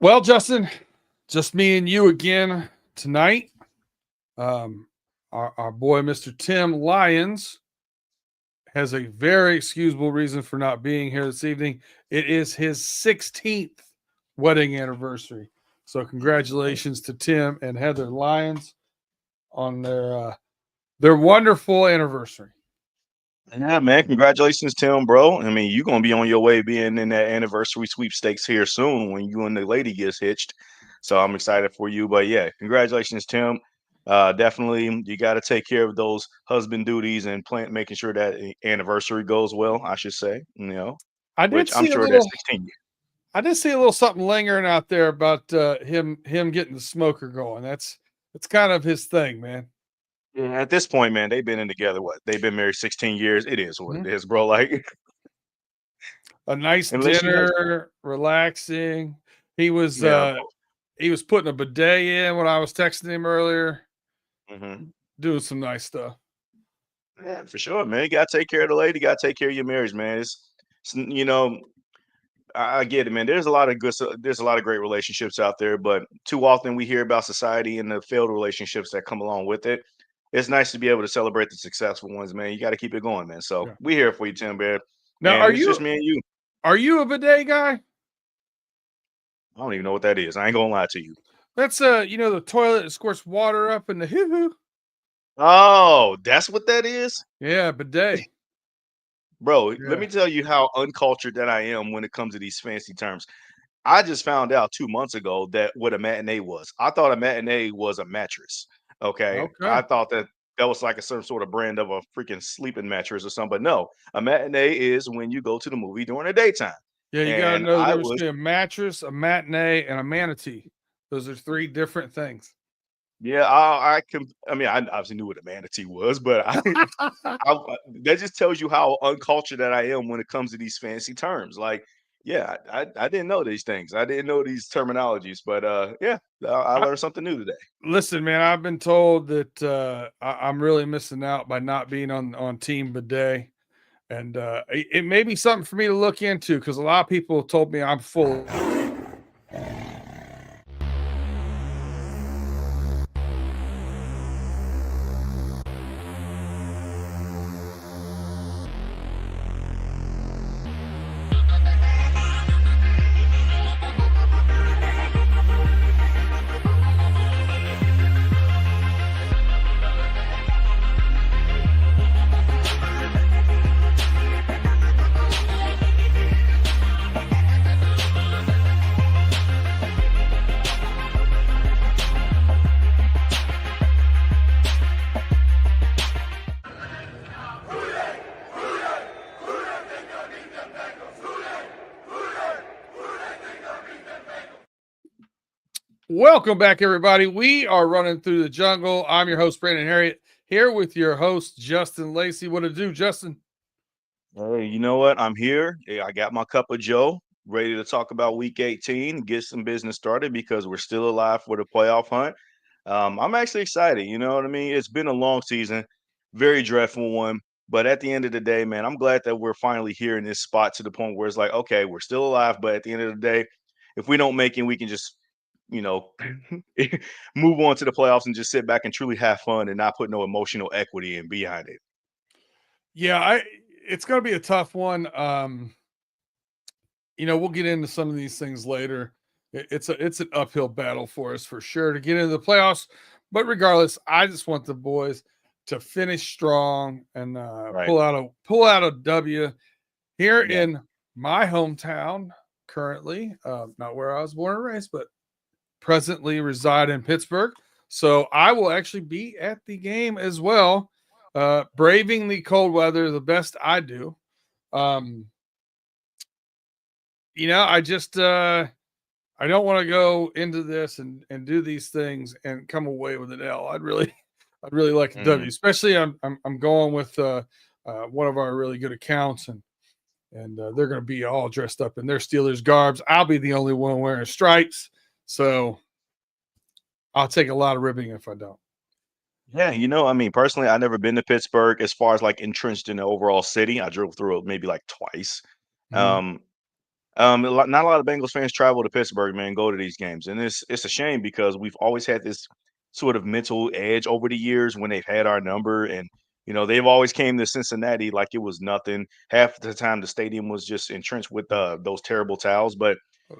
Well, Justin, just me and you again tonight. Our boy, Mr. Tim Lyons, has a very excusable reason for not being here this evening. It is his 16th wedding anniversary. So, congratulations to Tim and Heather Lyons on their wonderful anniversary. Yeah, man. Congratulations, Tim, bro. I mean, you're gonna be on your way being in that anniversary sweepstakes here soon when you and the lady gets hitched. So I'm excited for you. But yeah, congratulations, Tim. Definitely you gotta take care of those husband duties and plan making sure that anniversary goes well, I should say, I did which I'm see a sure that's little 16 years. I did see a little something lingering out there about him getting the smoker going. That's kind of his thing, man. Yeah, at this point, man, they've been in together what? They've been married 16 years. It is what Mhm. it is, bro. Like A nice unless you have dinner, relaxing. He was yeah, uh he was putting a bidet in when I was texting him earlier, hmm doing some nice stuff. yeah, for sure, man. You gotta take care of the lady, you gotta take care of your marriage, man. I get it, man. There's a lot of great relationships out there, but too often we hear about society and the failed relationships that come along with it. It's nice to be able to celebrate the successful ones, man. You got to keep it going, man. So Yeah. we here for you, Tim Bear, Now, and it's just me and you. are you a bidet guy? I don't even know what that is. I ain't gonna lie to you. That's the toilet that squirts water up in the hoo hoo. Oh, that's what that is, Yeah, bidet. bro. Let Yeah. me tell you how uncultured that I am when it comes to these fancy terms. I just found out 2 months ago that what a matinee was. I thought a matinee was a mattress. Okay, I Okay. thought that was like some sort of brand of a freaking sleeping mattress or something. But no, a matinee is when you go to the movie during the daytime. Yeah, you got to And know the I difference was, between a mattress, a matinee, and a manatee. Those are three different things. yeah, I can. I mean, I obviously knew what a manatee was, but that just tells you how uncultured that I am when it comes to these fancy terms. Like, yeah, I didn't know these things. I didn't know these terminologies, but yeah, I I, learned something new today. listen, man, I've been told that I'm really missing out by not being on Team Bidet, and it may be something for me to look into because a lot of people told me I'm full. Welcome back, everybody. We are running through the jungle. I'm your host, Brandon Herriott, here with your host, Justin Lacey. What to do, Justin? Hey, you know what? I'm here. I got my cup of Joe, ready to talk about Week 18, get some business started because we're still alive for the playoff hunt. I'm actually excited. You know what I mean? It's been a long season, very dreadful one. But at the end of the day, man, I'm glad that we're finally here in this spot to the point where it's like, okay, we're still alive. But at the end of the day, if we don't make it, we can just, you know, move on to the playoffs and just sit back and truly have fun and not put no emotional equity in behind it. Yeah, it's going to be a tough one. We'll get into some of these things later. It's an uphill battle for us for sure to get into the playoffs. But regardless, I just want the boys to finish strong and Right. pull out a W here Yeah. in my hometown. Currently, not where I was born and raised, but presently reside in Pittsburgh. So I will actually be at the game as well, braving the cold weather the best I do. Um, I just I don't want to go into this and do these things and come away with an L. I'd really like a W, Mhm. especially I'm going with one of our really good accounts and they're going to be all dressed up in their Steelers garbs. I'll be the only one wearing stripes, so I'll take a lot of ribbing if I don't. Yeah, I mean, personally, I've never been to Pittsburgh as far as like entrenched in the overall city. I drove through it maybe like twice. Mhm. Um, Not a lot of Bengals fans travel to Pittsburgh, man, go to these games, and it's a shame because we've always had this sort of mental edge over the years when they've had our number, and they've always came to Cincinnati like it was nothing. Half the time, the stadium was just entrenched with those terrible towels, but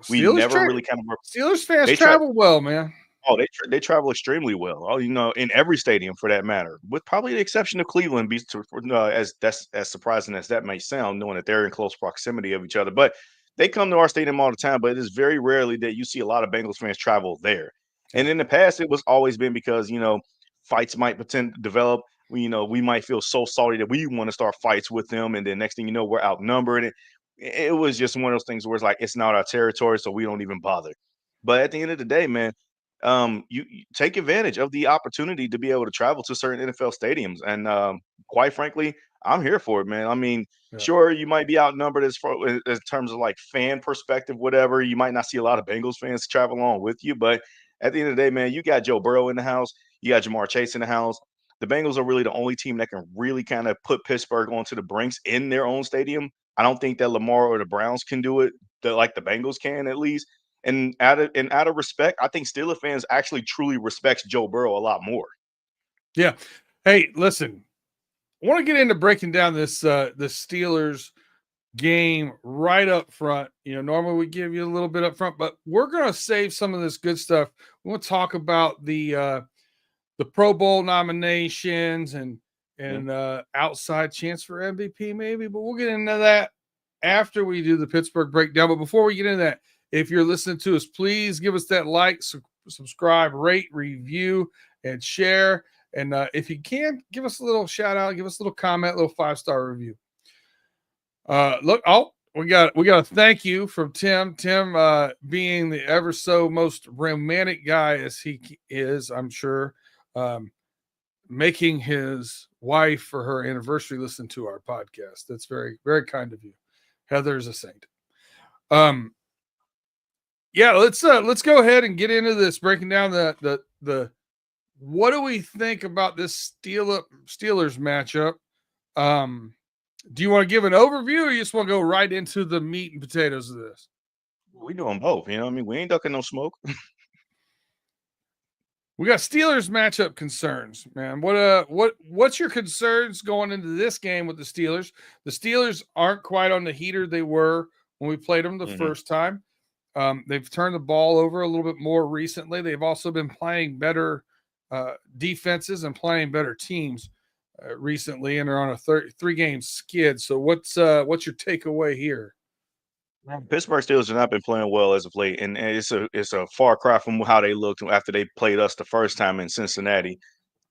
we Steelers never tra- really kind of Steelers fans they try. travel well, man. Oh, they travel extremely well. Oh, in every stadium for that matter, with probably the exception of Cleveland, as that's as surprising as that may sound, knowing that they're in close proximity of each other. But they come to our stadium all the time. But it is very rarely that you see a lot of Bengals fans travel there. Yeah. And in the past, it was always been because fights might pretend to develop. We might feel so salty that we want to start fights with them, and then next thing you know, we're outnumbered. It was just one of those things where it's like it's not our territory, so we don't even bother. But at the end of the day, man, you take advantage of the opportunity to be able to travel to certain NFL stadiums. And quite frankly, I'm here for it, man. I mean, Yeah. sure, you might be outnumbered as terms of like fan perspective, whatever. You might not see a lot of Bengals fans travel along with you, but at the end of the day, man, you got Joe Burrow in the house, you got Jamar Chase in the house. The Bengals are really the only team that can really kind of put Pittsburgh onto the brinks in their own stadium. I don't think that Lamar or the Browns can do it like the Bengals can at least. And out of respect, I think Steelers fans actually truly respects Joe Burrow a lot more. Yeah. Hey, listen, I want to get into breaking down the Steelers game right up front. Normally we give you a little bit up front, but we're gonna save some of this good stuff. We want to talk about the Pro Bowl nominations Mhm. and outside chance for MVP maybe, but we'll get into that after we do the Pittsburgh breakdown. But before we get into that, if you're listening to us, please give us that like, subscribe, rate, review, and share. And if you can, give us a little shout out, give us a little comment, a little 5-star review. Look, we got a thank you from Tim. Tim, being the ever so most romantic guy as he is, I'm sure, um, making his wife for her anniversary listen to our podcast. That's very, very kind of you. Heather's a saint. Um, yeah, let's go ahead and get into this, breaking down the what do we think about this Steelers matchup? Um, do you want to give an overview, or you just want to go right into the meat and potatoes of this? We doing both, you know what I mean? We ain't ducking no smoke. We got Steelers matchup concerns, man. What's your concerns going into this game with the Steelers? The Steelers aren't quite on the heater they were when we played them the Mhm. first time. They've turned the ball over a little bit more recently. They've also been playing better defenses and playing better teams recently, and they're on a 3-game skid. So what's your takeaway here? Pittsburgh Steelers have not been playing well as of late, and it's a far cry from how they looked after they played us the first time in Cincinnati.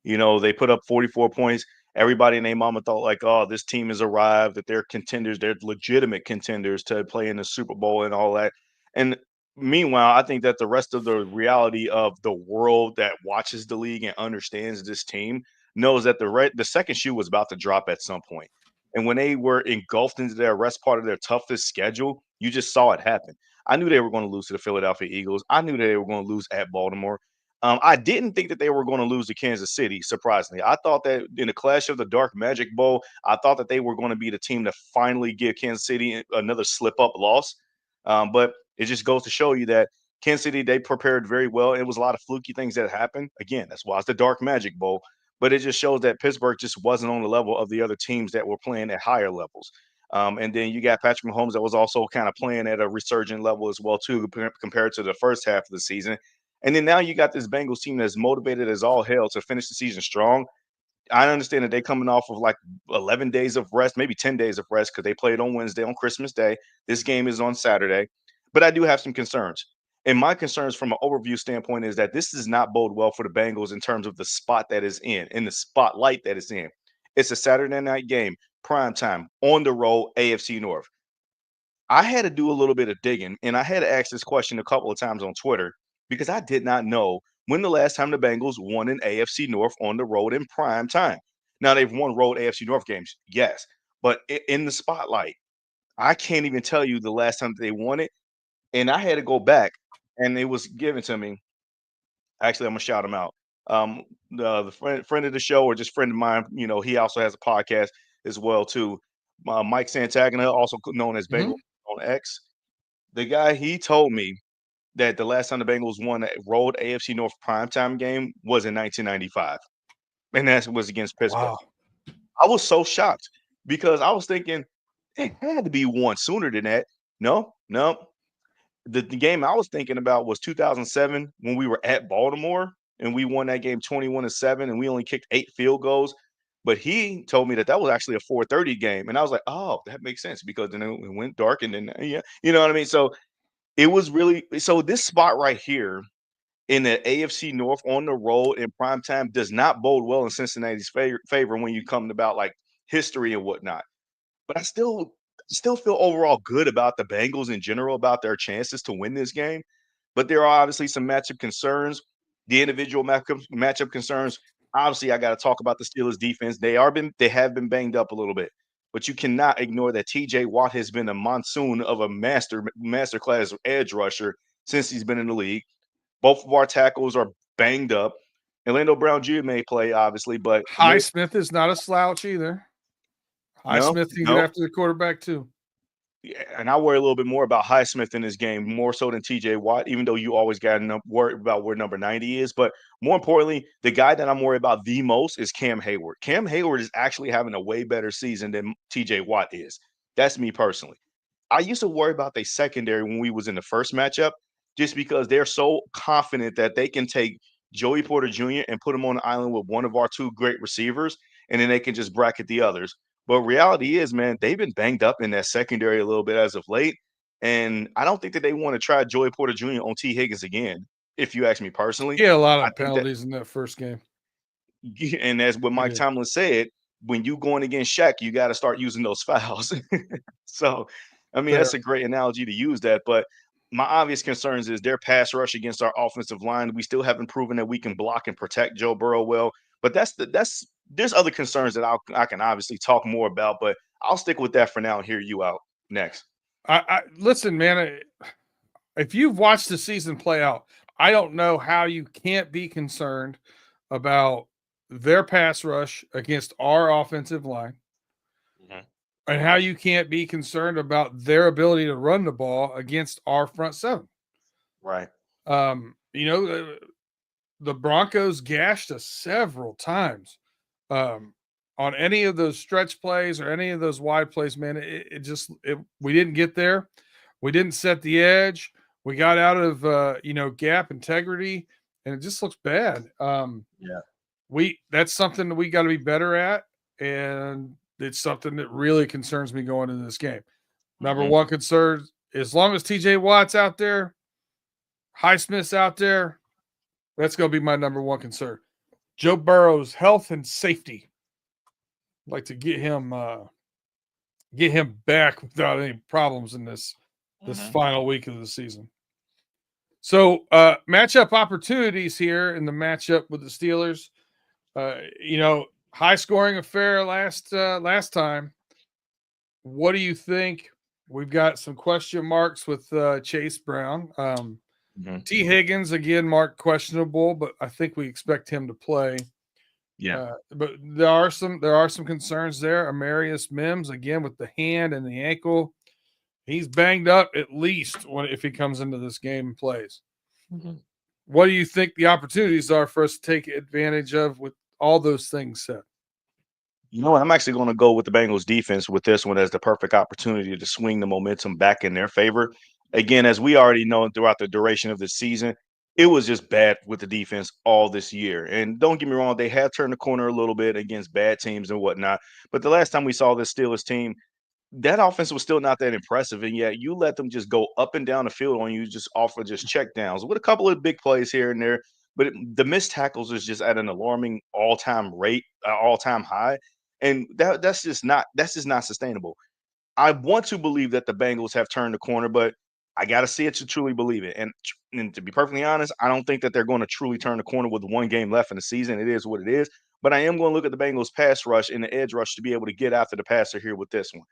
They put up 44 points. Everybody and their mama thought like, oh, this team has arrived, that they're contenders, they're legitimate contenders to play in the Super Bowl and all that. And meanwhile, I think that the rest of the reality of the world that watches the league and understands this team knows that the second shoe was about to drop at some point. And when they were engulfed into their rest part of their toughest schedule, you just saw it happen. I knew they were going to lose to the Philadelphia Eagles. I knew they were going to lose at Baltimore. I didn't think that they were going to lose to Kansas City, surprisingly. I thought that in the clash of the Dark Magic Bowl, I thought that they were going to be the team to finally give Kansas City another slip up loss. But it just goes to show you that Kansas City, they prepared very well. It was a lot of fluky things that happened. Again, that's why it's the Dark Magic Bowl. But it just shows that Pittsburgh just wasn't on the level of the other teams that were playing at higher levels. And then you got Patrick Mahomes that was also kind of playing at a resurgent level as well, too, compared to the first half of the season. And then now you got this Bengals team that's motivated as all hell to finish the season strong. I understand that they're coming off of like 11 days of rest, maybe 10 days of rest because they played on Wednesday on Christmas Day. This game is on Saturday. But I do have some concerns. And my concerns from an overview standpoint is that this does not bode well for the Bengals in terms of the spot that is in the spotlight that is in. It's a Saturday night game, prime time, on the road, AFC North. I had to do a little bit of digging, and I had to ask this question a couple of times on Twitter because I did not know when the last time the Bengals won an AFC North on the road in prime time. Now they've won road AFC North games, yes, but in the spotlight, I can't even tell you the last time that they won it. And I had to go back, and it was given to me. Actually, I'm gonna shout him out. The friend of the show, or just friend of mine, he also has a podcast as well too. Mike Santagana, also known as Bengal Mhm. on X. The guy, he told me that the last time the Bengals won a road AFC North primetime game was in 1995, and that was against Pittsburgh. Wow. I was so shocked because I was thinking it had to be one sooner than that. No, no. The game I was thinking about was 2007 when we were at Baltimore and we won that game 21-7 and we only kicked 8 field goals. But he told me that that was actually a 4:30 game, and I was like, "Oh, that makes sense because then it went dark and then yeah, you know what I mean." So it was really so this spot right here in the AFC North on the road in prime time does not bode well in Cincinnati's favor when you come about like history and whatnot. But I still feel overall good about the Bengals in general about their chances to win this game. But there are obviously some matchup concerns, the individual matchup concerns. Obviously, I got to talk about the Steelers defense. They have been banged up a little bit, but you cannot ignore that TJ Watt has been a monsoon of a masterclass edge rusher since he's been in the league. Both of our tackles are banged up. Orlando Brown Jr. may play, obviously, but Highsmith is not a slouch either. no, Highsmith can get no. after the quarterback too. Yeah, and I worry a little bit more about Highsmith in this game, more so than TJ Watt, even though you always got to worry about where number 90 is. But more importantly, the guy that I'm worried about the most is Cam Hayward. Cam Hayward is actually having a way better season than TJ Watt is. That's me personally. I used to worry about their secondary when we was in the first matchup, just because they're so confident that they can take Joey Porter Jr. and put him on the island with one of our two great receivers, and then they can just bracket the others. But reality is, man, they've been banged up in that secondary a little bit as of late. And I don't think that they want to try Joey Porter Jr. on T. Higgins again, if you ask me personally. He had a lot I of think that penalties in that first game. and as what He Mike did. Tomlin said, when you going against Shaq, you got to start using those fouls. So, I mean, Fair. that's a great analogy to use that. But my obvious concerns is their pass rush against our offensive line. We still haven't proven that we can block and protect Joe Burrow well. But that's there's other concerns that I can obviously talk more about. But I'll stick with that for now and hear you out next. I listen, man. If you've watched the season play out, I don't know how you can't be concerned about their pass rush against our offensive line, Mhm. and how you can't be concerned about their ability to run the ball against our front seven. Right. You know, the Broncos gashed us several times on any of those stretch plays or any of those wide plays. Man, we didn't get there. We didn't set the edge. We got out of gap integrity, and it just looks bad. Yeah. We That's something that we got to be better at, and it's something that really concerns me going into this game. Number Mhm. one concern, as long as TJ Watt's out there, Highsmith's out there, that's going to be my number one concern. Joe Burrow's health and safety. I'd like to get him back without any problems in this Mhm. final week of the season. So matchup opportunities here in the matchup with the Steelers. High scoring affair last time. What do you think? We've got some question marks with Chase Brown. Mhm. T. Higgins again marked questionable, but I think we expect him to play. Yeah. But there are some concerns there. Amarius Mims again with the hand and the ankle. He's banged up at least if he comes into this game and plays. Mhm. What do you think the opportunities are for us to take advantage of with all those things said? You know what? I'm actually going to go with the Bengals defense with this one as the perfect opportunity to swing the momentum back in their favor. Again, as we already know throughout the duration of the season, it was just bad with the defense all this year. And don't get me wrong, they have turned the corner a little bit against bad teams and whatnot. But the last time we saw this Steelers team, that offense was still not that impressive, and yet you let them just go up and down the field on you, just offer just check downs with a couple of big plays here and there. But the missed tackles is just at an alarming all-time rate, all-time high, and that's just not sustainable. I want to believe that the Bengals have turned the corner, but I got to see it to truly believe it. And to be perfectly honest, I don't think that they're going to truly turn the corner with one game left in the season. It is what it is. But I am going to look at the Bengals pass rush and the edge rush to be able to get after the passer here with this one.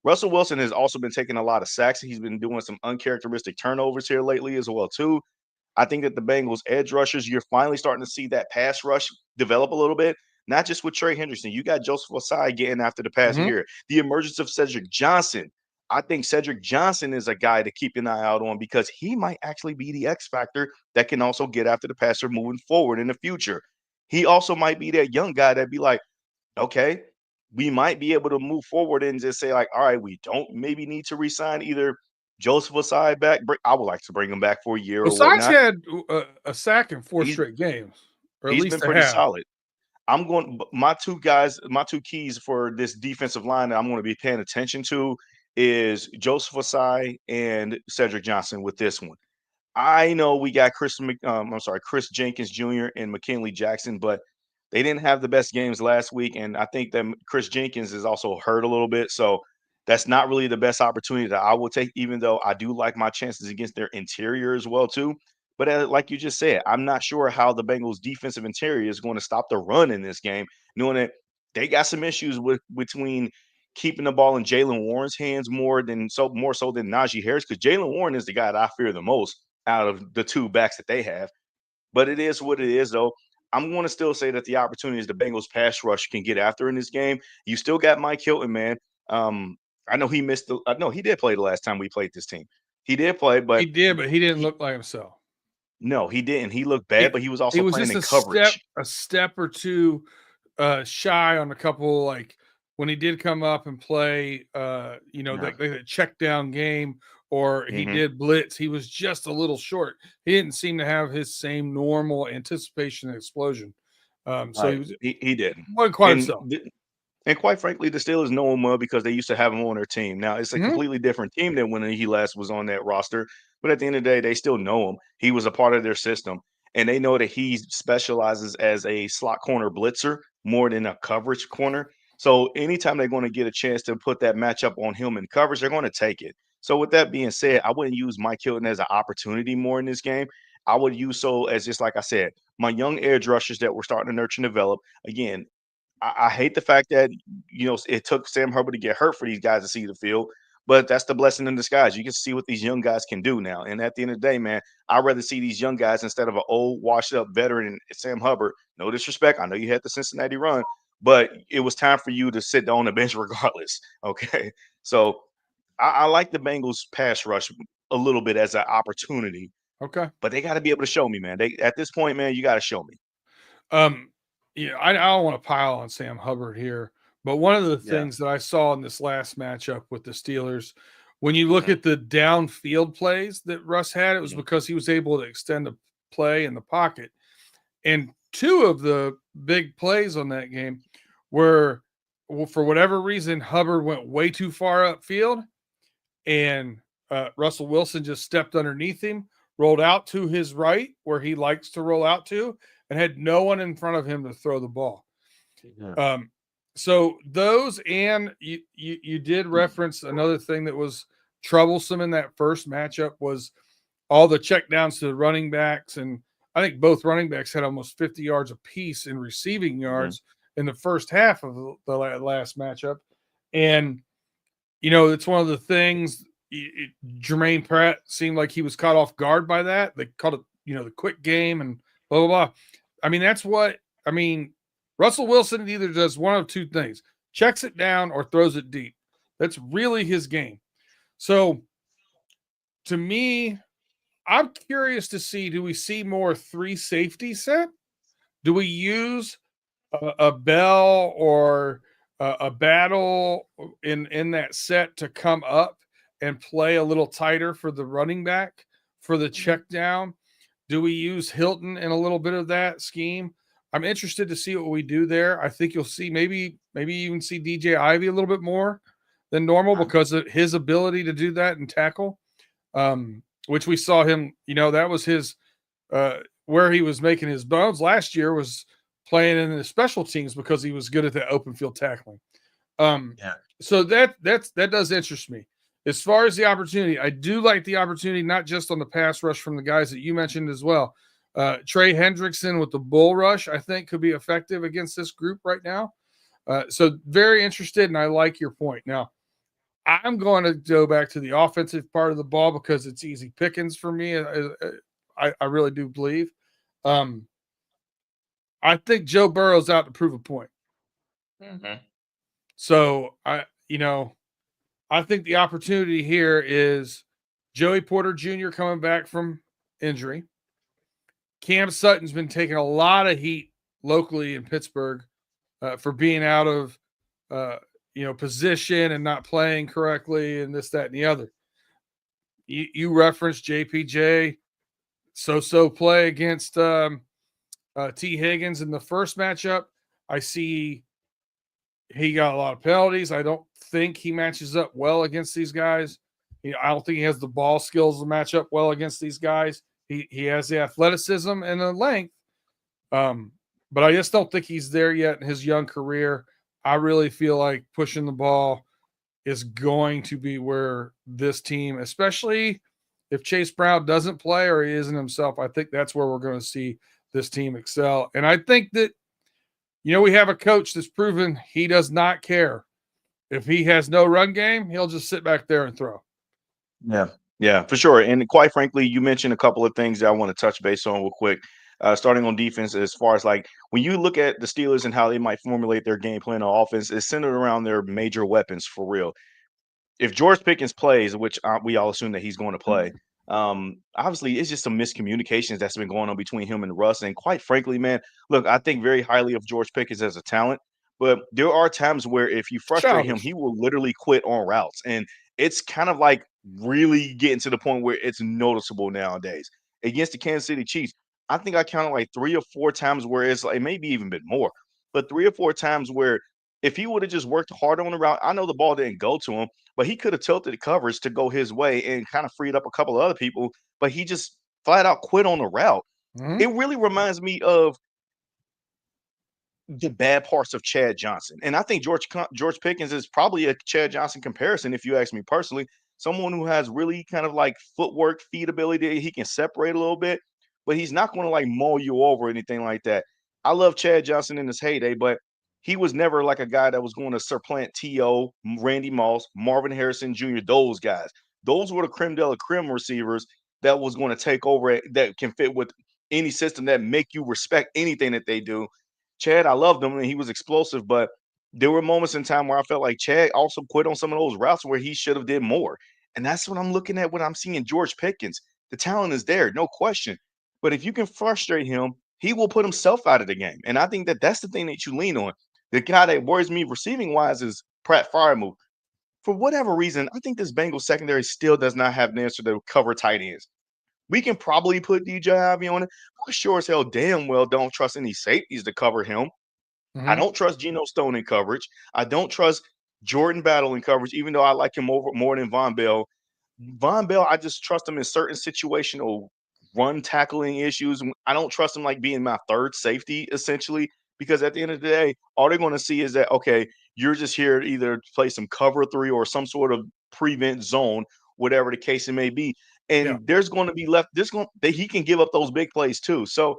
Russell Wilson has also been taking a lot of sacks. He's been doing some uncharacteristic turnovers here lately as well too. I think that the Bengals edge rushers, you're finally starting to see that pass rush develop a little bit. Not just with Trey Henderson, you got Joseph Osai getting after the passer Mm-hmm. here. The emergence of Cedric Johnson. I think Cedric Johnson is a guy to keep an eye out on because he might actually be the X factor that can also get after the passer moving forward in the future. He also might be that young guy that be like, okay, we might be able to move forward and just say like, all right, we don't maybe need to resign either Joseph Osai back. I would like to bring him back for a year or Besides, whatnot. had a sack in 4 He's straight games, or at he's been least a pretty half. solid. I'm going my two guys, my two keys for this defensive line that I'm going to be paying attention to is Joseph Osai and Cedric Johnson with this one. I know we got Chris Jenkins Jr. and McKinley Jackson, but they didn't have the best games last week, and I think that Chris Jenkins is also hurt a little bit. So that's not really the best opportunity that I will take, even though I do like my chances against their interior as well too. But like you just said, I'm not sure how the Bengals' defensive interior is going to stop the run in this game, knowing that they got some issues between keeping the ball in Jalen Warren's hands more so than Najee Harris, because Jalen Warren is the guy that I fear the most out of the two backs that they have. But it is what it is, though. I'm going to still say that the opportunities the Bengals pass rush can get after in this game. You still got Mike Hilton, man. I know he missed the. No, he did play the last time we played this team. He did play, He but did, but he didn't look like himself. no, he didn't. He looked bad, but he was He also was playing just in coverage. a step or two shy on a couple, like when he did come up and play, that check down game, or he did blitz. He was just a little short. He didn't seem to have his same normal anticipation and explosion. So he did, wasn't quite and himself. And quite frankly, the Steelers know him well because they used to have him on their team. Now it's a Mhm. completely different team than when he last was on that roster. But at the end of the day, they still know him. He was a part of their system. And they know that he specializes as a slot corner blitzer more than a coverage corner. So anytime they're going to get a chance to put that matchup on him in coverage, they're going to take it. So with that being said, I wouldn't use Mike Hilton as an opportunity more in this game. I would use so as just like I said, my young edge rushers that we're starting to nurture and develop. Again, I hate the fact that it took Sam Hubbard to get hurt for these guys to see the field, but that's the blessing in disguise. You can see what these young guys can do now. And at the end of the day, man, I'd rather see these young guys instead of an old, washed up veteran Sam Hubbard. No disrespect, I know you had the Cincinnati run, but it was time for you to sit on the bench regardless. Okay, so I like the Bengals pass rush a little bit as an opportunity, Okay. but they got to be able to show me, man. They at this point, man, you got to show me. Um, I don't want to pile on Sam Hubbard here, but one of the Yeah. things that I saw in this last matchup with the Steelers, when you look hmm at the downfield plays that Russ had, it was hmm because he was able to extend the play in the pocket. And two of the big plays on that game were, well, for whatever reason, Hubbard went way too far upfield, and Russell Wilson just stepped underneath him, rolled out to his right where he likes to roll out to, and had no one in front of him to throw the ball. Yeah. Um, so those, and you did reference another thing that was troublesome in that first matchup was all the checkdowns to the running backs, and I think both running backs had almost 50 yards apiece in receiving hmm yards in the first half of the last matchup, and it's one of the things. Jermaine Pratt seemed like he was caught off guard by that. They called it, the quick game and blah blah blah. I mean, that's what I mean. Russell Wilson either does one of two things: checks it down or throws it deep. That's really his game. So, to me, I'm curious to see: do we see more three safety set? Do we use a Bell or a Battle in that set to come up and play a little tighter for the running back for the check down? Do we use Hilton in a little bit of that scheme? I'm interested to see what we do there. I think you'll see maybe even see DJ Ivy a little bit more than normal because of his ability to do that and tackle, which we saw him. That was his where he was making his bones last year was playing in the special teams because he was good at that open field tackling. Yeah. So that does interest me. As far as the opportunity, I do like the opportunity, not just on the pass rush from the guys that you mentioned as well. Trey Hendrickson with the bull rush, I think, could be effective against this group right now. So very interested, and I like your point. Now, I'm going to go back to the offensive part of the ball because it's easy pickings for me. I really do believe. I think Joe Burrow's out to prove a point. hmm So I think the opportunity here is Joey Porter Jr. coming back from injury. Cam Sutton's been taking a lot of heat locally in Pittsburgh for being out of position and not playing correctly and this, that, and the other. You referenced JPJ so play against T. Higgins in the first matchup. I see he got a lot of penalties. I don't think he matches up well against these guys. I don't think he has the ball skills to match up well against these guys. He has the athleticism and the length, but I just don't think he's there yet in his young career. I really feel like pushing the ball is going to be where this team, especially if Chase Brown doesn't play or he isn't himself, I think that's where we're going to see this team excel. And I think that, we have a coach that's proven he does not care. If he has no run game, he'll just sit back there and throw. Yeah, for sure. And quite frankly, you mentioned a couple of things that I want to touch base on real quick. Starting on defense, as far as like when you look at the Steelers and how they might formulate their game plan on offense, it's centered around their major weapons for real. If George Pickens plays, which we all assume that he's going to play, obviously it's just some miscommunications that's been going on between him and Russ. And quite frankly, man, look, I think very highly of George Pickens as a talent, but there are times where if you frustrate him, he will literally quit on routes. And it's kind of like really getting to the point where it's noticeable nowadays. Against the Kansas City Chiefs, I think I counted like 3 or 4 times where it's like maybe even been more, but 3 or 4 times where if he would have just worked harder on the route, I know the ball didn't go to him, but he could have tilted the coverage to go his way and kind of freed up a couple of other people, but he just flat out quit on the route. Mm-hmm. It really reminds me of the bad parts of Chad Johnson. And I think George Pickens is probably a Chad Johnson comparison, if you ask me personally. Someone who has really kind of like footwork, feet ability. He can separate a little bit, but he's not going to like maul you over or anything like that. I love Chad Johnson in his heyday, but he was never like a guy that was going to supplant T.O., Randy Moss, Marvin Harrison Jr., those guys. Those were the creme de la creme receivers that was going to take over that can fit with any system that make you respect anything that they do. Chad, I loved him and he was explosive, but there were moments in time where I felt like Chad also quit on some of those routes where he should have did more. And that's what I'm looking at when I'm seeing George Pickens. The talent is there, no question. But if you can frustrate him, he will put himself out of the game. And I think that that's the thing that you lean on. The guy that worries me receiving wise is Pratt Freiermuth. For whatever reason, I think this Bengals secondary still does not have an answer to cover tight ends. We can probably put DJ Ivy on it. I sure as hell damn well don't trust any safeties to cover him. Mm-hmm. I don't trust Geno Stone in coverage. I don't trust Jordan Battle in coverage, even though I like him more than Von Bell. Von Bell, I just trust him in certain situational run tackling issues. I don't trust him like being my third safety, essentially, because at the end of the day, all they're going to see is that, okay, you're just here to either play some cover 3 or some sort of prevent zone, whatever the case it may be. And there's going to be he can give up those big plays too. So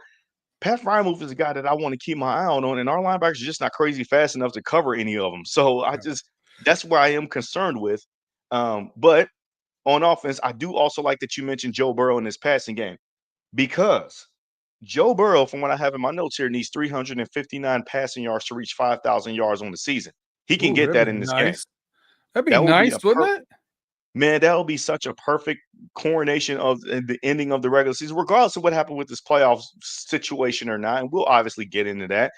Pat Freiermuth is a guy that I want to keep my eye on, and our linebackers are just not crazy fast enough to cover any of them. So that's where I am concerned with. But on offense, I do also like that you mentioned Joe Burrow in his passing game, because Joe Burrow, from what I have in my notes here, needs 359 passing yards to reach 5,000 yards on the season. He can get that in this game. That'd be nice, wouldn't it? Man, that'll be such a perfect coronation of the ending of the regular season, regardless of what happened with this playoff situation or not. And we'll obviously get into that.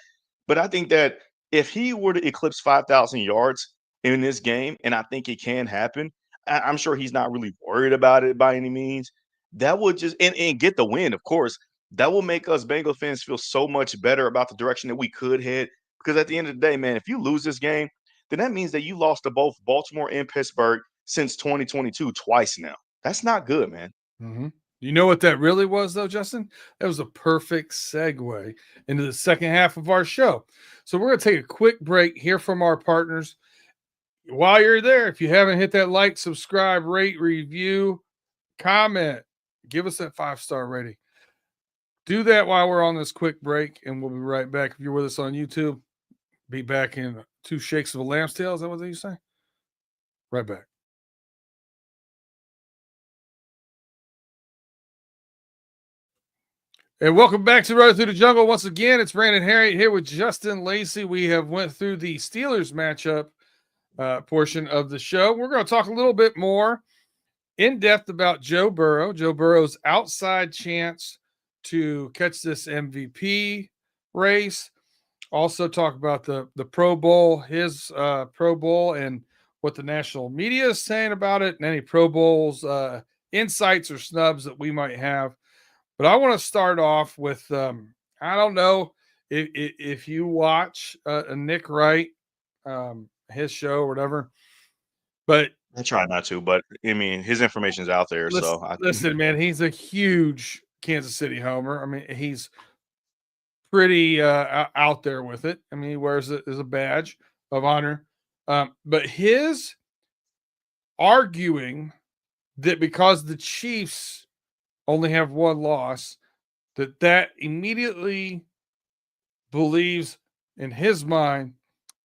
But I think that if he were to eclipse 5,000 yards in this game, and I think it can happen, I'm sure he's not really worried about it by any means. That would just and get the win, of course. That will make us Bengal fans feel so much better about the direction that we could head. Because at the end of the day, man, if you lose this game, then that means that you lost to both Baltimore and Pittsburgh since 2022 twice now. That's not good, man. Mm-hmm. You know what that really was, though, Justin? That was a perfect segue into the second half of our show. So we're going to take a quick break, hear from our partners. While you're there, if you haven't hit that like, subscribe, rate, review, comment, give us that 5-star rating. Do that while we're on this quick break, and we'll be right back. If you're with us on YouTube, be back in 2 shakes of a lamb's tail. Is that what you say? Right back. And welcome back to Runnin Thru the Jungle. Once again, it's Brandon Herriott here with Justin Lacey. We have went through the Steelers matchup portion of the show. We're going to talk a little bit more in depth about Joe Burrow, Joe Burrow's outside chance to catch this MVP race. Also talk about the Pro Bowl, his Pro Bowl, and what the national media is saying about it, and any Pro Bowls insights or snubs that we might have. But I want to start off with I don't know if you watch Nick Wright, his show or whatever, but I try not to, but I mean, his information is out there, listen, so I listen, man, he's a huge Kansas City homer. I mean, he's pretty out there with it. I mean, he wears it as a badge of honor. But his arguing that because the Chiefs only have one loss, that immediately believes in his mind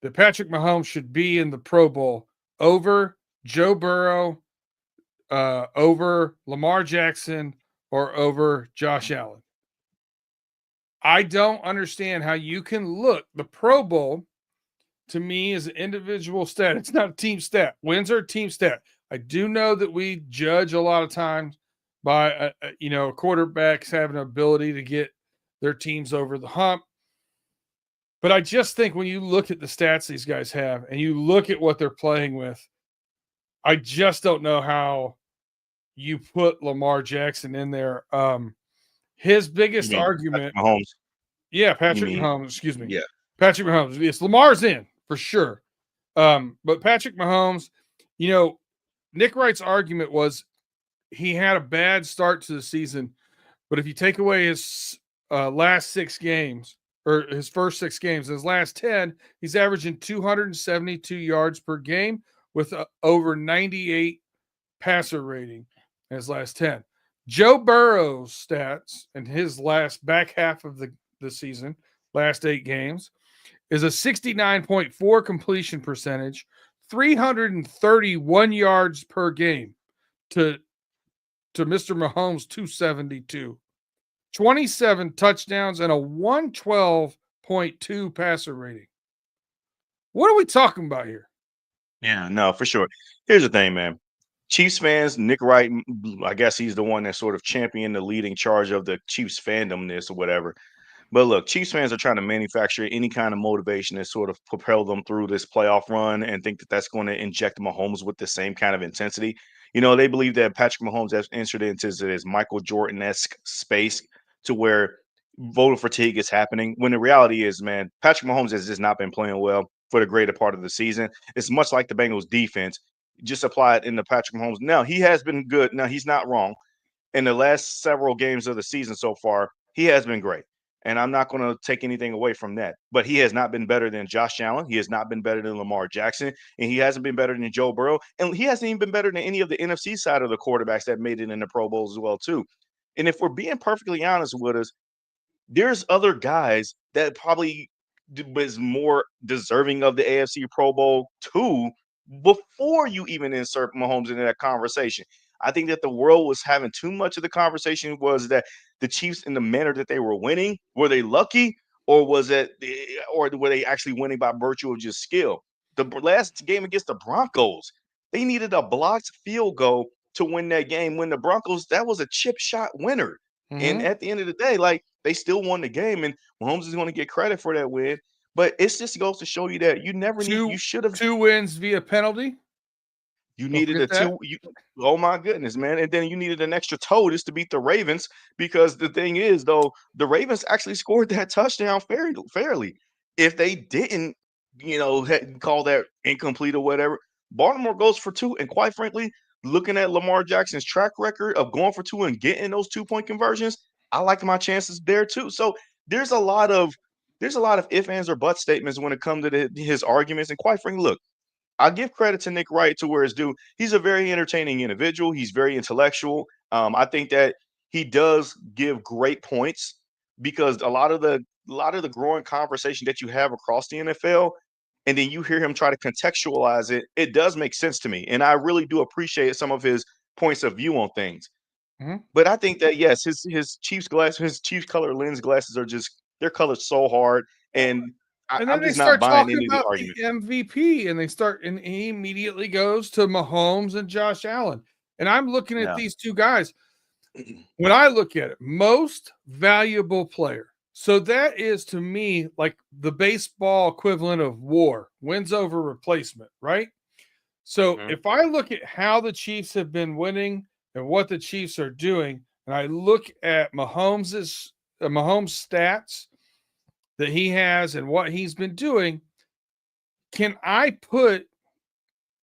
that Patrick Mahomes should be in the Pro Bowl over Joe Burrow, over Lamar Jackson, or over Josh Allen. I don't understand how you can look. The Pro Bowl to me is an individual stat. It's not a team stat. Wins are a team stat. I do know that we judge a lot of times by quarterbacks having an ability to get their teams over the hump. But I just think when you look at the stats these guys have and you look at what they're playing with, I just don't know how you put Lamar Jackson in there. His you biggest mean Patrick argument, Mahomes. yeah, You Patrick mean Mahomes, excuse me. yeah. Patrick Mahomes. Yes, Lamar's in for sure. But Patrick Mahomes, Nick Wright's argument was he had a bad start to the season, but if you take away his last 6 games or his first 6 games, his last 10, he's averaging 272 yards per game with over 98 passer rating in his last 10. Joe Burrow's stats in his last back half of the season, last 8 games, is a 69.4 completion percentage, 331 yards per game to Mr. Mahomes 272. 27 touchdowns and a 112.2 passer rating. What are we talking about here? Yeah, no, for sure. Here's the thing, man. Chiefs fans, Nick Wright, I guess he's the one that sort of championed the leading charge of the Chiefs fandomness or whatever. But look, Chiefs fans are trying to manufacture any kind of motivation to sort of propel them through this playoff run and think that that's going to inject Mahomes with the same kind of intensity. They believe that Patrick Mahomes has entered into his Michael Jordan-esque space to where voter fatigue is happening. When the reality is, man, Patrick Mahomes has just not been playing well for the greater part of the season. It's much like the Bengals defense. Just apply it into Patrick Mahomes. Now, he has been good. Now, he's not wrong. In the last several games of the season so far, he has been great. And I'm not going to take anything away from that. But he has not been better than Josh Allen. He has not been better than Lamar Jackson. And he hasn't been better than Joe Burrow. And he hasn't even been better than any of the NFC side of the quarterbacks that made it in the Pro Bowls as well, too. And if we're being perfectly honest with us, there's other guys that probably was more deserving of the AFC Pro Bowl too before you even insert Mahomes into that conversation. I think that the world was having too much of the conversation was that the Chiefs in the manner that they were winning, were they lucky or or were they actually winning by virtue of just skill? The last game against the Broncos, they needed a blocked field goal to win that game. When the Broncos, that was a chip shot winner. And Mm-hmm. at the end of the day, like they still won the game, and Mahomes is going to get credit for that win. But it just goes to show you that you never need. You Two should have. two wins via penalty. You Don't needed forget a that. two. Oh my goodness, man! And then you needed an extra toe just to beat the Ravens because the thing is, though, the Ravens actually scored that touchdown fairly. If they didn't, call that incomplete or whatever, Baltimore goes for 2. And quite frankly, looking at Lamar Jackson's track record of going for 2 and getting those 2-point conversions, I like my chances there too. So there's a lot of if ands or buts statements when it comes to his arguments. And quite frankly, look. I give credit to Nick Wright to where it's due. He's a very entertaining individual. He's very intellectual. I think that he does give great points because a lot of the growing conversation that you have across the NFL, and then you hear him try to contextualize it, it does make sense to me. And I really do appreciate some of his points of view on things. Mm-hmm. But I think that his Chiefs color lens glasses are just they're colored so hard. And And then I'm they just not start buying talking into the about the argument. MVP, and he immediately goes to Mahomes and Josh Allen. And I'm looking at Yeah. these two guys. When I look at it, most valuable player. So that is to me like the baseball equivalent of WAR, wins over replacement, right? So Mhm. if I look at how the Chiefs have been winning and what the Chiefs are doing, and I look at Mahomes' stats that he has and what he's been doing, can I put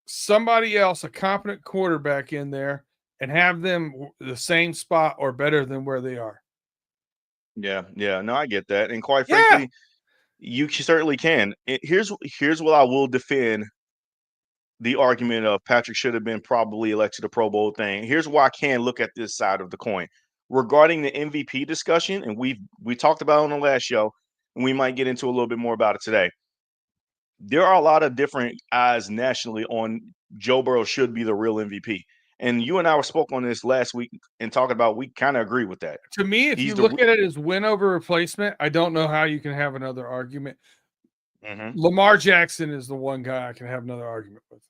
somebody else, a competent quarterback, in there and have them the same spot or better than where they are? Yeah, yeah. No, I get that. And quite Yeah. frankly, certainly can. Here's what I will defend the argument of Patrick should have been probably elected to the Pro Bowl thing. Here's why I can look at this side of the coin regarding the MVP discussion, and we talked about it on the last show, and we might get into a little bit more about it today. There are a lot of different eyes nationally on Joe Burrow should be the real MVP. And you and I spoke on this last week and talking about we kind of agree with that. To me, if He's you the look at it as win over replacement, I don't know how you can have another argument. Mhm. Lamar Jackson is the one guy I can have another argument with.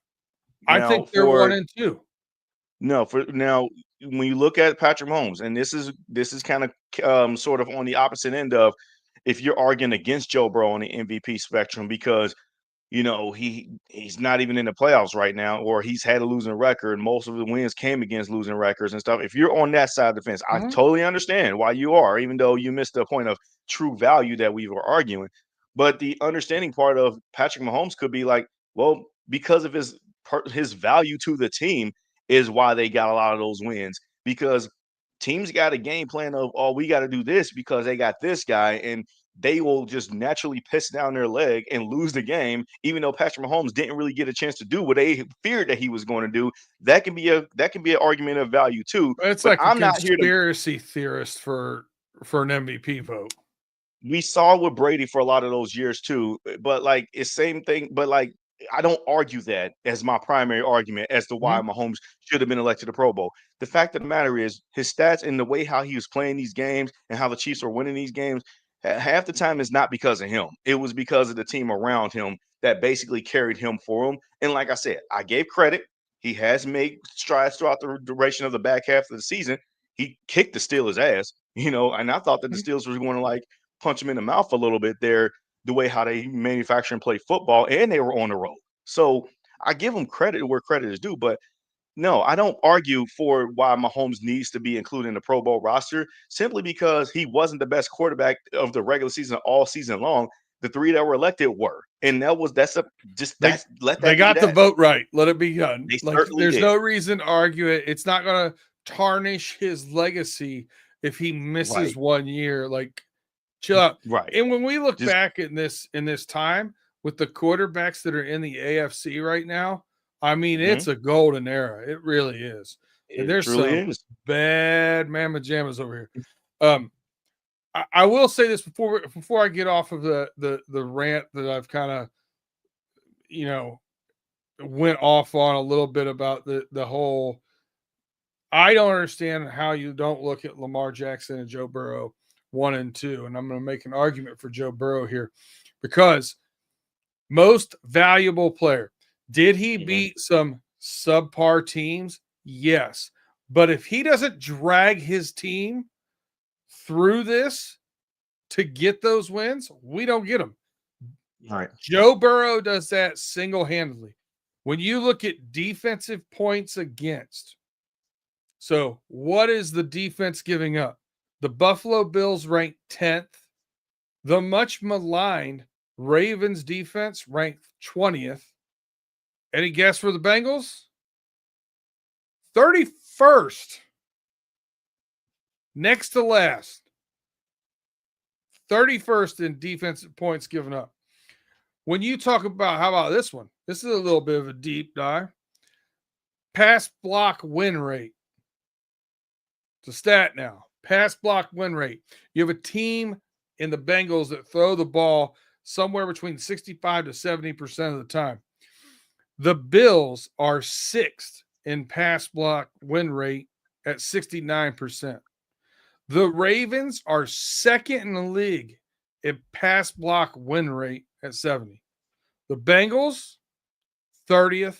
I Now think they're 1 for and 2. no for now when you look at Patrick Mahomes, and this is kind of sort of on the opposite end of if you're arguing against Joe Burrow on the MVP spectrum because he's not even in the playoffs right now, or he's had a losing record. Most of the wins came against losing records and stuff. If you're on that side of the fence, I Mhm. totally understand why you are, even though you missed the point of true value that we were arguing. But the understanding part of Patrick Mahomes could be like, well, because of his value to the team is why they got a lot of those wins. Because teams got a game plan of, oh, we got to do this because they got this guy, and they will just naturally piss down their leg and lose the game, even though Patrick Mahomes didn't really get a chance to do what they feared that he was going to do. That can be an argument of value too. It's But like a I'm not here to. conspiracy theorist for an MVP vote. We saw with Brady for a lot of those years too, but like it's same thing. But like I don't argue that as my primary argument as to why Mhm. Mahomes should have been elected to Pro Bowl. The fact of the matter is his stats and the way how he was playing these games and how the Chiefs are winning these games, half the time is not because of him. It was because of the team around him that basically carried him for him. And like I said, I gave credit. He has made strides throughout the duration of the back half of the season. He kicked the Steelers' ass, and I thought that the Mhm. Steelers were going to like punch him in the mouth a little bit there, the way how they manufacture and play football, and they were on the road. So I give them credit where credit is due, but no, I don't argue for why Mahomes needs to be included in the Pro Bowl roster simply because he wasn't the best quarterback of the regular season all season long. The three that were elected were, and They let they that be got the that. vote right. Let it be done. They Like certainly there's did. no reason to argue it. It's not going to tarnish his legacy if he misses Right, 1 year. Like chill out. right. And when we look Just back in this time with the quarterbacks that are in the AFC right now, I mean, mhm. it's a golden era. It really is. And It there's truly some is. bad mamma jammas over here. I will say this before I get off of the rant that I've kind of you know went off on a little bit about the whole. I don't understand how you don't look at Lamar Jackson and Joe Burrow 1 and 2, and I'm going to make an argument for Joe Burrow here because most valuable player. Did he Mhm. beat some subpar teams? Yes, but if he doesn't drag his team through this to get those wins, we don't get them. All right. Joe Burrow does that single handedly. When you look at defensive points against, so what is the defense giving up? The Buffalo Bills ranked 10th. The much maligned Ravens defense ranked 20th. Any guess for the Bengals? 31st. Next to last. 31st in defensive points given up. When you talk about, how about this one? This is a little bit of a deep dive. Pass block win rate. It's a stat now. Pass block win rate. You have a team in the Bengals that throw the ball somewhere between 65 to 70% of the time. The Bills are sixth in pass block win rate at 69%. The Ravens are second in the league in pass block win rate at 70. The Bengals, 30th.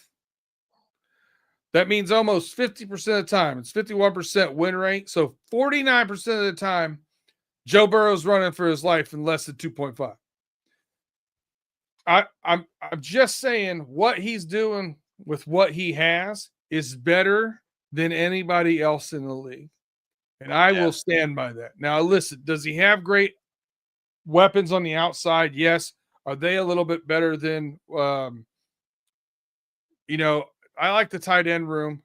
That means almost 50% of the time. It's 51% win rate. So 49% of the time, Joe Burrow's running for his life in less than 2.5. I'm just saying what he's doing with what he has is better than anybody else in the league. And I will stand by that. Now, listen, does he have great weapons on the outside? Yes. Are they a little bit better than, I like the tight end room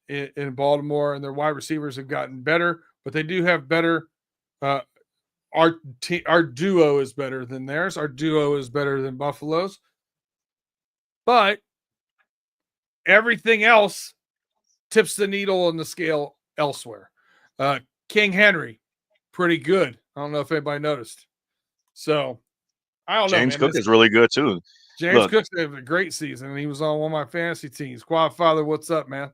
in Baltimore, and their wide receivers have gotten better, but they do have better. Our duo is better than theirs. Our duo is better than Buffalo's. But everything else tips the needle on the scale elsewhere. King Henry, pretty good. I don't know if anybody noticed. So I don't know, James man. Cook is really good too. James Cook's had a great season, and he was on one of my fantasy teams. Quad Father, what's up, man?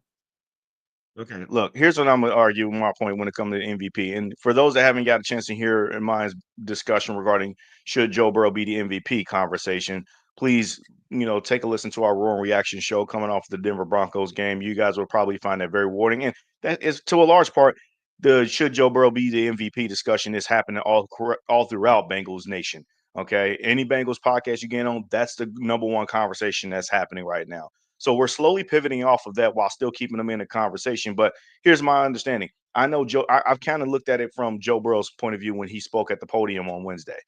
Okay, look, here's what I'm going to argue my point when it comes to the MVP. And for those that haven't got a chance to hear in my discussion regarding should Joe Burrow be the MVP conversation, please, take a listen to our Roaring Reaction show coming off the Denver Broncos game. You guys will probably find that very rewarding. And that is, to a large part, the should Joe Burrow be the MVP discussion is happening all throughout Bengals Nation. Okay, any Bengals podcast you get on, that's the number one conversation that's happening right now. So we're slowly pivoting off of that while still keeping them in the conversation. But here's my understanding. I know Joe, I've kind of looked at it from Joe Burrow's point of view when he spoke at the podium on Wednesday.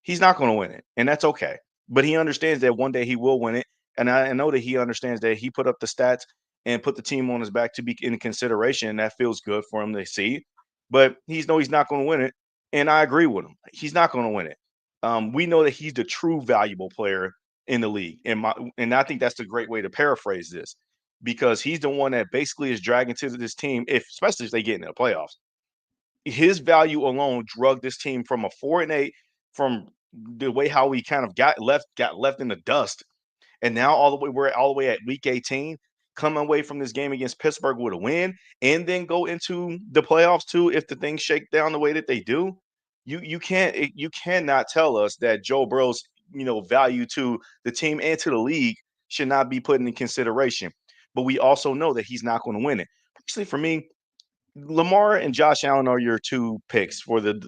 He's not going to win it, and that's okay. But he understands that one day he will win it. And I know that he understands that he put up the stats and put the team on his back to be in consideration. And that feels good for him to see. But he's not going to win it. And I agree with him. He's not going to win it. We know that he's the true valuable player in the league. And I think that's the great way to paraphrase this, because he's the one that basically is dragging to this team, especially if they get into the playoffs. His value alone drug this team from a 4-8, from the way how we kind of got left in the dust. And now we're all the way at week 18, coming away from this game against Pittsburgh with a win, and then go into the playoffs too if the things shake down the way that they do. You cannot tell us that Joe Burrow's value to the team and to the league should not be put into consideration. But we also know that he's not going to win it. Personally, for me, Lamar and Josh Allen are your two picks for the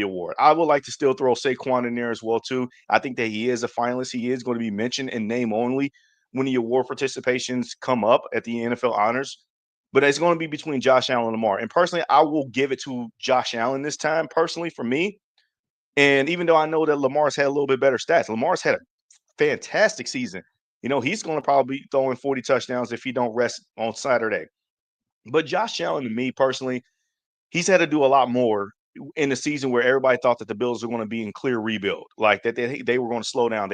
award. I would like to still throw Saquon in there as well too. I think that he is a finalist. He is going to be mentioned in name only when the award participations come up at the NFL honors. But it's going to be between Josh Allen and Lamar. And personally, I will give it to Josh Allen this time, personally, for me. And even though I know that Lamar's had a little bit better stats, Lamar's had a fantastic season. He's going to probably be throwing 40 touchdowns if he don't rest on Saturday. But Josh Allen, to me personally, he's had to do a lot more in the season where everybody thought that the Bills were going to be in clear rebuild, like that they were going to slow down.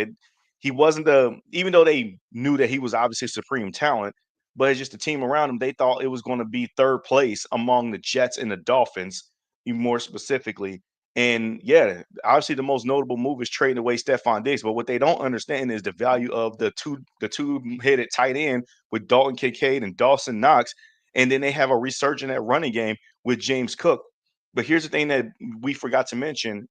He wasn't even though they knew that he was obviously supreme talent, but it's just the team around him. They thought it was going to be third place among the Jets and the Dolphins, even more specifically. And yeah, obviously the most notable move is trading away Stephon Diggs. But what they don't understand is the value of the two-headed tight end with Dalton Kincaid and Dawson Knox. And then they have a resurgent at running game with James Cook. But here's the thing that we forgot to mention,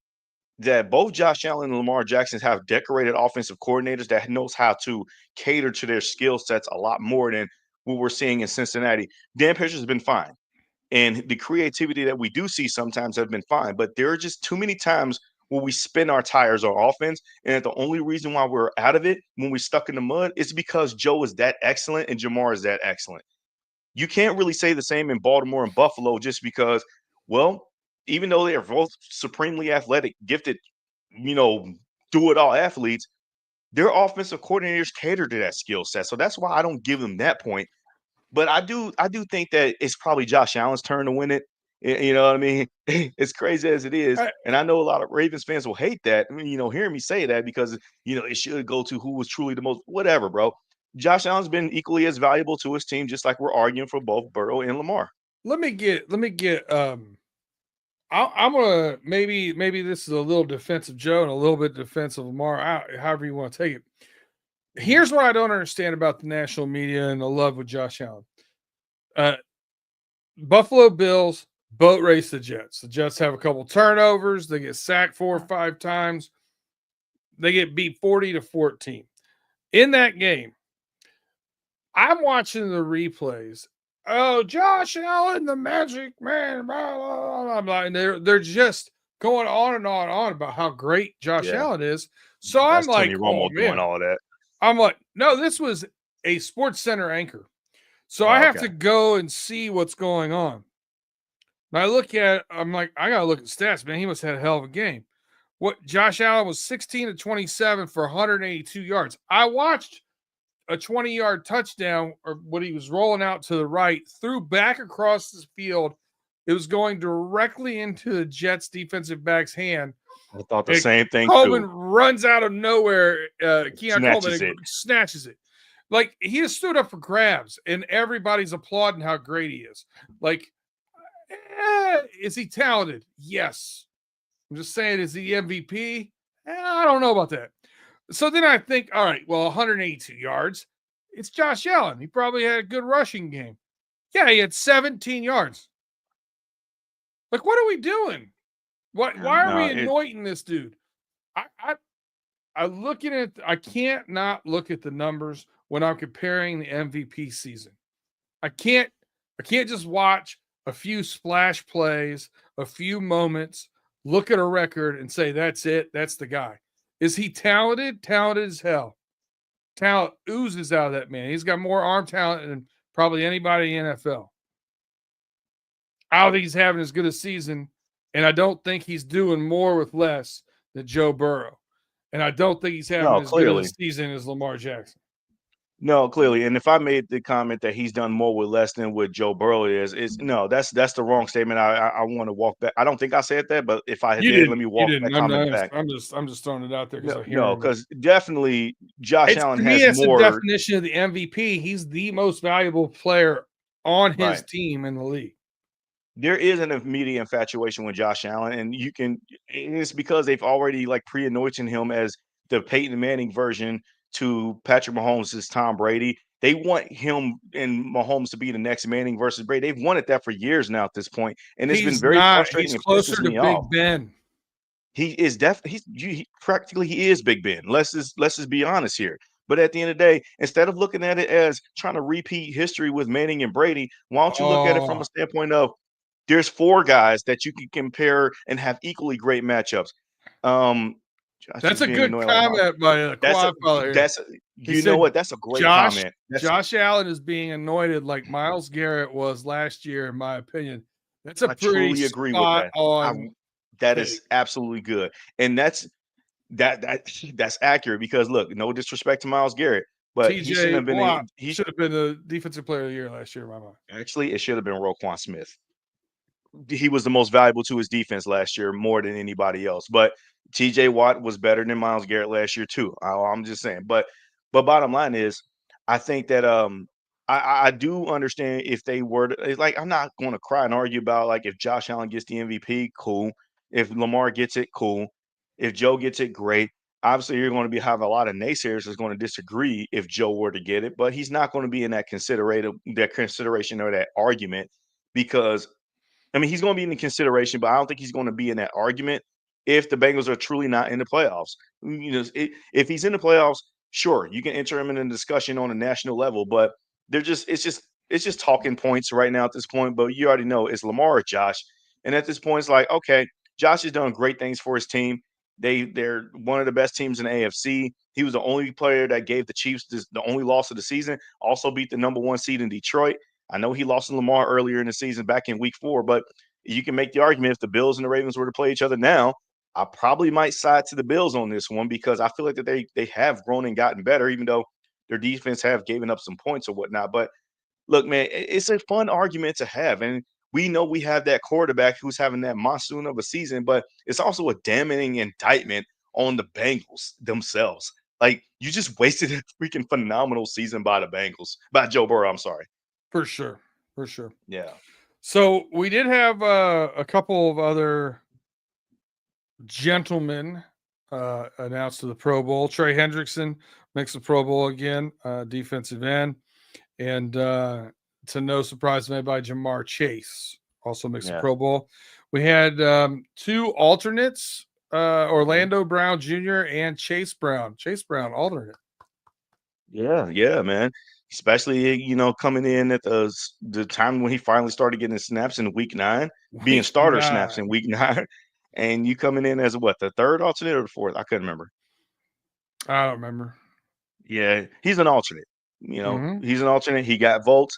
that both Josh Allen and Lamar Jackson have decorated offensive coordinators that knows how to cater to their skill sets a lot more than what we're seeing in Cincinnati. Dan Patrick has been fine. And the creativity that we do see sometimes have been fine. But there are just too many times where we spin our tires on offense. And the only reason why we're out of it when we're stuck in the mud is because Joe is that excellent and Jamar is that excellent. You can't really say the same in Baltimore and Buffalo just because, well, even though they are both supremely athletic, gifted, do it all athletes, their offensive coordinators cater to that skill set. So that's why I don't give them that point. But I do think that it's probably Josh Allen's turn to win it. You know what I mean? As crazy as it is, and I know a lot of Ravens fans will hate that, hearing me say that, because it should go to who was truly the most, whatever, bro. Josh Allen's been equally as valuable to his team, just like we're arguing for both Burrow and Lamar. Let me get I'm gonna maybe this is a little defensive Joe and a little bit defensive Lamar, however you want to take it. Here's what I don't understand about the national media and the love with Josh Allen. Buffalo Bills boat race the Jets. The Jets have a couple turnovers. They get sacked 4 or 5 times. They get beat 40-14. In that game, I'm watching the replays. Oh, Josh Allen, the magic man, blah, blah, blah, blah. And they're just going on and on and on about how great Josh Allen is. So I'm That's like, Tony oh Romo doing man. all of that. I'm like, no, this was a Sports Center anchor. So Oh, I have okay. to go and see what's going on. And I look at it, I'm like, I gotta look at stats, man. He must have had a hell of a game. What Josh Allen was 16-27 for 182 yards. I watched a 20-yard touchdown, or when he was rolling out to the right, threw back across the field. It was going directly into the Jets defensive back's hand. I thought the same thing Coleman too. runs out of nowhere. Keon Snatches Coleman it. snatches it. Like, he has stood up for grabs, and everybody's applauding how great he is. Like, is he talented? Yes. I'm just saying, is he MVP? I don't know about that. So then I think, all right, well, 182 yards. It's Josh Allen. He probably had a good rushing game. Yeah, he had 17 yards. Like, what are we doing? Why are we anointing this dude? I look at it. I can't not look at the numbers when I'm comparing the MVP season. I can't just watch a few splash plays, a few moments, look at a record and say, that's it. That's the guy. Is he talented? Talented as hell. Talent oozes out of that man. He's got more arm talent than probably anybody in the NFL. I don't think he's having as good a season, and I don't think he's doing more with less than Joe Burrow. And I don't think he's having as good a season as Lamar Jackson. No, clearly. And if I made the comment that he's done more with less than what Joe Burrow is no, that's the wrong statement. I want to walk back. I don't think I said that, but if I did, let me walk that comment back. I'm just throwing it out there because I hear no, because definitely Josh Allen to me, has that's more. the definition of the MVP. He's the most valuable player on his team in the league. There is an immediate infatuation with Josh Allen, and it's because they've already like pre-anointed him as the Peyton Manning version to Patrick Mahomes' Tom Brady. They want him and Mahomes to be the next Manning versus Brady. They've wanted that for years now at this point, and it's been very frustrating. He's closer to Big Ben. He is definitely practically he is Big Ben. Let's just be honest here. But at the end of the day, instead of looking at it as trying to repeat history with Manning and Brady, why don't you look at it from a standpoint of there's 4 guys that you can compare and have equally great matchups. That's a good comment by the quad fellow. That's a great comment. Josh Allen is being anointed like Myles Garrett was last year, in my opinion. That's a pretty agree with that. On. That is absolutely good, and that's accurate because look, no disrespect to Myles Garrett, but he shouldn't have been. He should have been the defensive player of the year last year, in my mind. Actually, it should have been Roquan Smith. He was the most valuable to his defense last year more than anybody else. But TJ Watt was better than Myles Garrett last year too. I'm just saying. But bottom line is, I think that I do understand if they were to, like, I'm not going to cry and argue about like if Josh Allen gets the MVP, cool. If Lamar gets it, cool. If Joe gets it, great. Obviously, you're going to have a lot of naysayers that's going to disagree if Joe were to get it, but he's not going to be in that consideration or that argument because I mean, he's going to be in the consideration, but I don't think he's going to be in that argument if the Bengals are truly not in the playoffs. You know, if he's in the playoffs, sure, you can enter him in a discussion on a national level, but it's just talking points right now at this point. But you already know it's Lamar or Josh, and at this point, it's like, okay, Josh has done great things for his team. They're one of the best teams in the AFC. He was the only player that gave the Chiefs the only loss of the season. Also beat the number 1 seed in Detroit. I know he lost to Lamar earlier in the season back in week 4, but you can make the argument if the Bills and the Ravens were to play each other now, I probably might side to the Bills on this one because I feel like that they have grown and gotten better, even though their defense have given up some points or whatnot. But look, man, it's a fun argument to have. And we know we have that quarterback who's having that monsoon of a season, but it's also a damning indictment on the Bengals themselves. Like, you just wasted a freaking phenomenal season by the Bengals, by Joe Burrow, I'm sorry. For sure. Yeah. So we did have a couple of other gentlemen announced to the Pro Bowl. Trey Hendrickson makes the Pro Bowl again, defensive end. And to no surprise to anybody, Jamar Chase also makes the Pro Bowl. We had 2 alternates Orlando Brown Jr. and Chase Brown. Chase Brown, alternate. Yeah, man. Especially, coming in at the time when he finally started getting snaps in week 9, being Week starter snaps 9. in week 9, and you coming in as what, the third alternate or the fourth? I couldn't remember. I don't remember. Yeah, he's an alternate. Mm-hmm. He's an alternate. He got votes.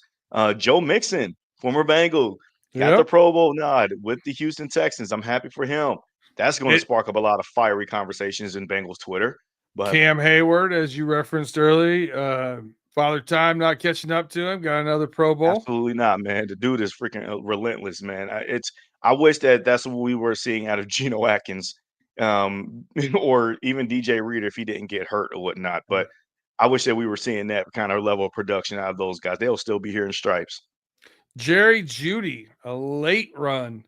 Joe Mixon, former Bengal, got the Yep. Pro Bowl nod with the Houston Texans. I'm happy for him. That's going to It, spark up a lot of fiery conversations in Bengals Twitter. But Cam Hayward, as you referenced early, Father Time not catching up to him, got another Pro Bowl. absolutely not, man. The dude is freaking relentless, man. I wish that's what we were seeing out of Geno Atkins, or even DJ Reader if he didn't get hurt or whatnot. But I wish that we were seeing that kind of level of production out of those guys. They'll still be here in stripes. Jerry Judy, a late run.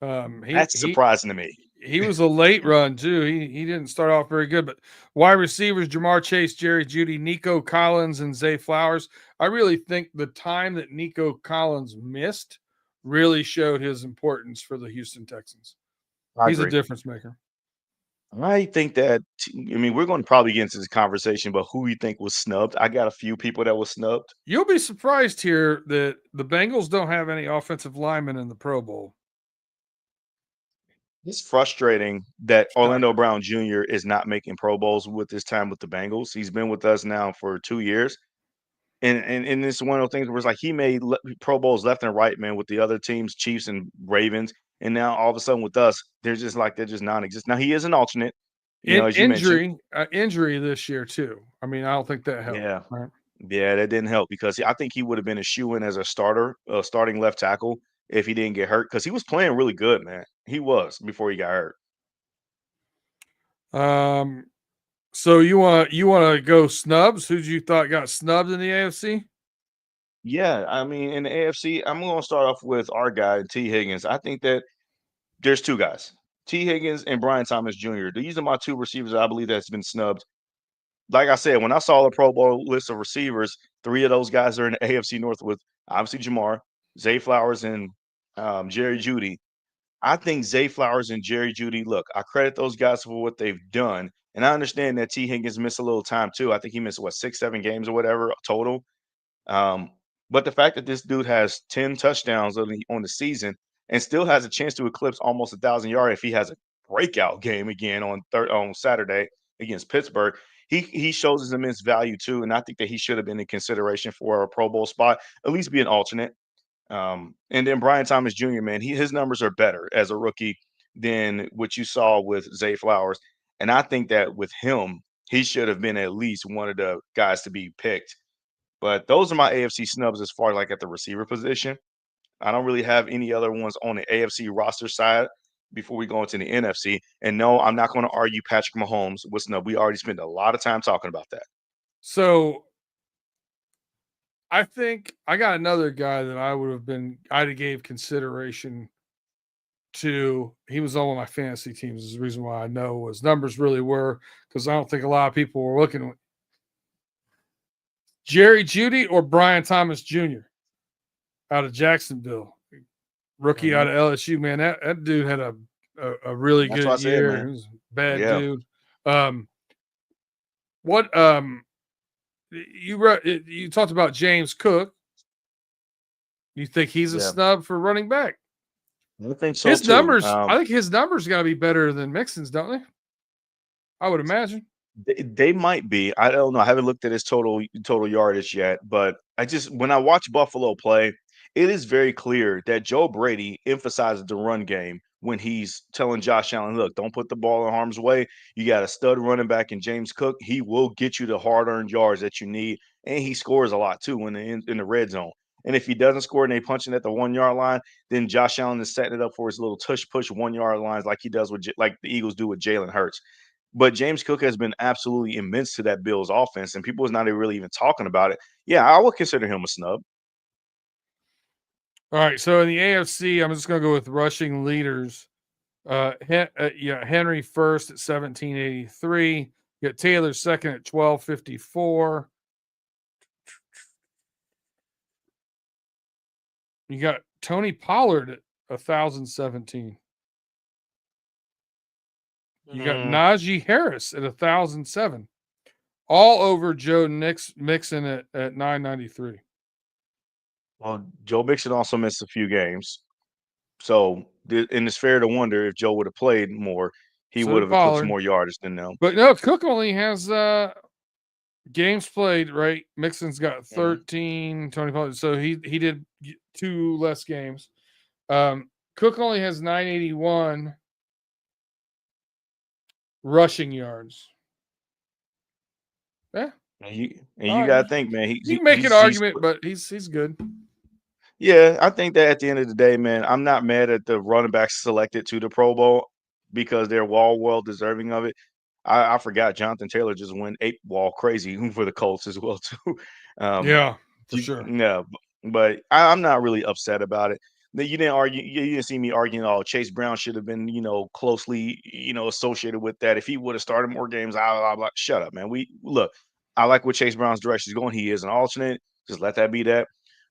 He That's he surprising to me. he was a late run too. He didn't start off very good, but wide receivers: Jamar Chase, Jerry Judy, Nico Collins, and Zay Flowers. I really think the time that Nico Collins missed really showed his importance for the Houston Texans. I He's a agree. difference maker. I think that we're going to probably get into this conversation, but who you think was snubbed? I got a few people that was snubbed. You'll be surprised here that the Bengals don't have any offensive linemen in the Pro Bowl. It's frustrating that Orlando Shocker. Brown Jr. is not making Pro Bowls with his time with the Bengals. He's been with us now for 2 years. And it's one of those things where it's like he made Pro Bowls left and right, man, with the other teams, Chiefs and Ravens. And now all of a sudden with us, they're just non-existent. Now he is an alternate, In as you mentioned. injury this year too. I mean, I don't think that helped. Yeah. Right? Yeah, that didn't help because I think he would have been a shoe-in as a starting left tackle if he didn't get hurt because he was playing really good, man. He was before he got hurt. Um, so you want to go snubs? Who you thought got snubbed in the AFC? Yeah, I mean, in the AFC, I'm going to start off with our guy, T. Higgins. I think that there's 2 guys, T. Higgins and Brian Thomas Jr. These are my 2 receivers I believe that's been snubbed. Like I said, when I saw the Pro Bowl list of receivers, 3 of those guys are in the AFC North with obviously Jamar, Zay Flowers, and Jerry Judy. I think Zay Flowers and Jerry Judy, look, I credit those guys for what they've done. And I understand that T. Higgins missed a little time too. I think he missed, what, 6, 7 games or whatever total. Um, but the fact that this dude has 10 touchdowns on the season and still has a chance to eclipse almost 1,000 yards if he has a breakout game again on Saturday against Pittsburgh, he shows his immense value too. And I think that he should have been in consideration for a Pro Bowl spot, at least be an alternate. And then Brian Thomas Jr., man, his numbers are better as a rookie than what you saw with Zay Flowers. And I think that with him, he should have been at least one of the guys to be picked. But those are my AFC snubs as far as like at the receiver position. I don't really have any other ones on the AFC roster side before we go into the NFC. And no, I'm not going to argue Patrick Mahomes with snub. We already spent a lot of time talking about that. So I think I got another guy that I'd have gave consideration to. He was on one of my fantasy teams. Is the reason why I know his numbers really were, because I don't think a lot of people were looking. Jerry Judy or Brian Thomas Jr. out of Jacksonville, rookie out Mhm. of LSU. Man, that dude had a really That's what I good said, year. He man. was a bad Yeah. dude. What you talked about James Cook. You think he's a Yeah. snub for running back? I think so His too. numbers, I think his numbers got to be better than Mixon's, don't they? I would imagine. They might be. I don't know. I haven't looked at his total yardage yet, but when I watch Buffalo play, it is very clear that Joe Brady emphasizes the run game when he's telling Josh Allen, "Look, don't put the ball in harm's way. You got a stud running back in James Cook. He will get you the hard-earned yards that you need, and he scores a lot too in the red zone. And if he doesn't score and they punching at the 1 yard line, then Josh Allen is setting it up for his little tush push 1 yard lines like he does like the Eagles do with Jalen Hurts. But James Cook has been absolutely immense to that Bills offense, and people is not really even talking about it. Yeah, I would consider him a snub. All right. So in the AFC, I'm just going to go with rushing leaders. Henry first at 1783. You got Taylor second at 1254. You got Tony Pollard at 1017. You got Najee Harris at 1,007, all over Joe Mixon at 993. Well, Joe Mixon also missed a few games. So, and it's fair to wonder if Joe would have played more, he So would did have eclipsed Pollard. more yardage than them. But no, Cook only has games played, right? Mixon's got 13, Tony Pollard. So he did 2 less games. Cook only has 981 rushing yards. Yeah. And you got to think, man, you can make an argument, but he's good. Yeah, I think that at the end of the day, man, I'm not mad at the running backs selected to the Pro Bowl because they're well deserving of it. I forgot Jonathan Taylor just went ape wall crazy for the Colts as well too. Yeah, for sure. Yeah, but I'm not really upset about it. You didn't argue. You didn't see me arguing. Oh, Chase Brown should have been, closely, associated with that. If he would have started more games, I'm like, shut up, man. We look. I like what Chase Brown's direction is going. He is an alternate. Just let that be that.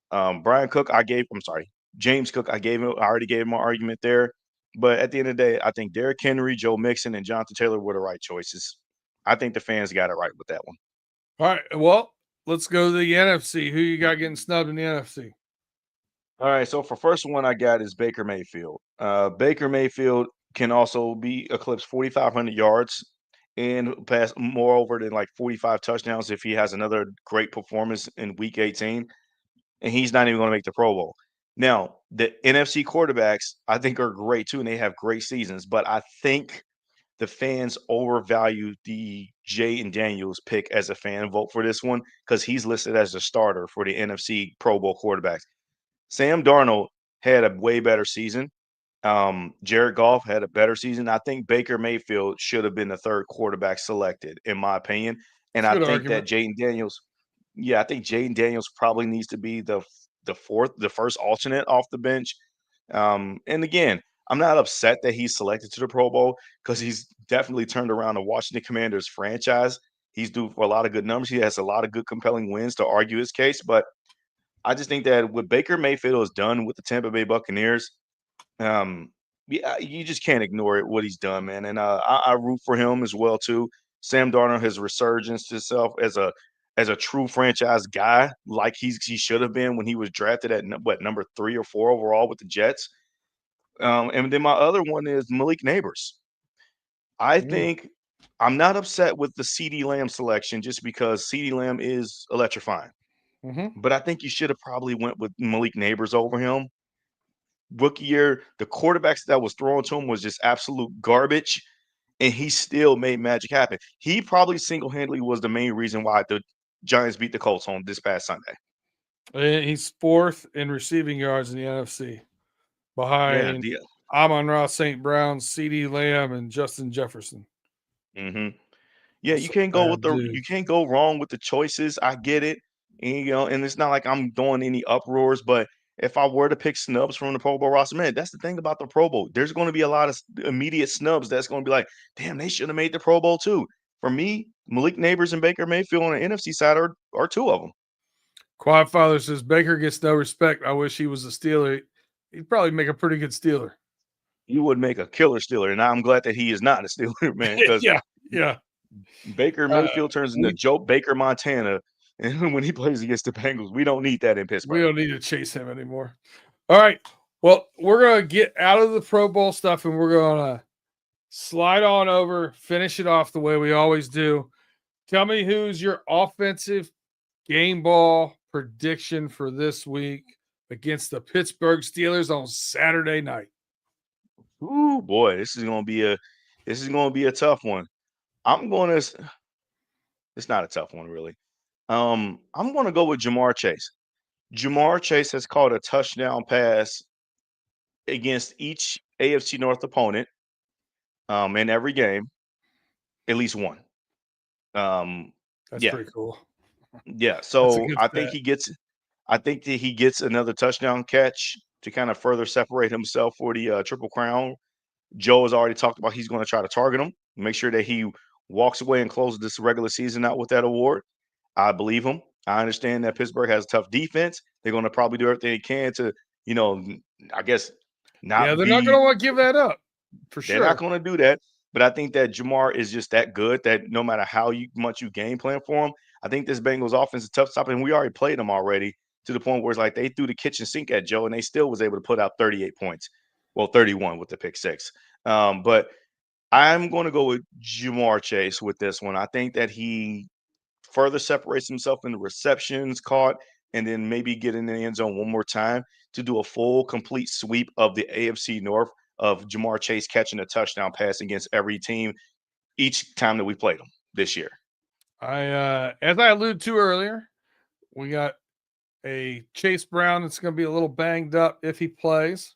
Brian Cook, I'm sorry, James Cook, I already gave him my argument there. But at the end of the day, I think Derrick Henry, Joe Mixon, and Jonathan Taylor were the right choices. I think the fans got it right with that one. All right. Well, let's go to the NFC. Who you got getting snubbed in the NFC? All right. So for first one I got is Baker Mayfield. Baker Mayfield can also be eclipsed 4,500 yards and pass moreover than like 45 touchdowns if he has another great performance in Week 18. And he's not even going to make the Pro Bowl. Now, the NFC quarterbacks, I think, are great too, and they have great seasons. But I think the fans overvalue the Jay Daniels pick as a fan vote for this one because he's listed as a starter for the NFC Pro Bowl quarterbacks. Sam Darnold had a way better season. Jared Goff had a better season. I think Baker Mayfield should have been the third quarterback selected, in my opinion. And That's a I good think that argument. Jaden Daniels, yeah, I think Jaden Daniels probably needs to be the first alternate off the bench. And again, I'm not upset that he's selected to the Pro Bowl because he's definitely turned around the Washington Commanders franchise. He's due for a lot of good numbers. He has a lot of good compelling wins to argue his case. But I just think that what Baker Mayfield has done with the Tampa Bay Buccaneers, um, yeah, you just can't ignore it what he's done, man. And I root for him as well too. Sam Darnold has resurgence himself as a true franchise guy, like he should have been when he was drafted at number 3 or 4 overall with the Jets. And then my other one is Malik Neighbors. I think I'm not upset with the CD Lamb selection just because CD Lamb is electrifying. Mm-hmm. But I think you should have probably went with Malik Neighbors over him. Rookie year, the quarterbacks that was thrown to him was just absolute garbage, and he still made magic happen. He probably single-handedly was the main reason why the Giants beat the Colts on this past Sunday. And he's 4th in receiving yards in the NFC, Yeah, behind Amon-Ra St. Brown, C.D. Lamb, and Justin Jefferson. Yeah, That's a bad dude. you can't go wrong with the choices. I get it, and it's not like I'm doing any uproars, but if I were to pick snubs from the Pro Bowl roster, man, that's the thing about the Pro Bowl. There's going to be a lot of immediate snubs that's going to be like, damn, they should have made the Pro Bowl too. For me, Malik Neighbors and Baker Mayfield on the NFC side are 2 of them. Quiet Father says Baker gets no respect. I wish he was a Steeler. He'd probably make a pretty good Steeler. You would make a killer Steeler, and I'm glad that he is not a Steeler, man, because yeah. Baker Mayfield turns into Joe Baker Montana, and when he plays against the Bengals, we don't need that in Pittsburgh. We don't need to chase him anymore. All right. Well, we're going to get out of the Pro Bowl stuff, and we're going to slide on over, finish it off the way we always do. Tell me who's your offensive game ball prediction for this week against the Pittsburgh Steelers on Saturday night. Ooh, boy, this is gonna be a tough one. I'm gonna. It's not a tough one, really. I'm gonna go with Jamar Chase. Jamar Chase has caught a touchdown pass against each AFC North opponent, in every game, at least one. That's Yeah, pretty cool. yeah. That's a So good I stat. think that he gets another touchdown catch to kind of further separate himself for the Triple Crown. Joe has already talked about he's going to try to target him, make sure that he walks away and closes this regular season out with that award. I believe him. I understand that Pittsburgh has a tough defense. They're going to probably do everything they can to, I guess, Yeah, they're not going to want to give that up for They're not sure. going to do that. But I think that Jamar is just that good that no matter how much you game plan for him, I think this Bengals offense is tough to stop. And we already played them already to the point where it's like they threw the kitchen sink at Joe and they still was able to put out 38 points. Well, 31 with the pick six. But I'm going to go with Jamar Chase with this one. I think that he further separates himself in the receptions caught and then maybe get in the end zone one more time to do a full, complete sweep of the AFC North of Jamar Chase catching a touchdown pass against every team each time that we played them this year. As I alluded to earlier, we got a Chase Brown that's going to be a little banged up if he plays.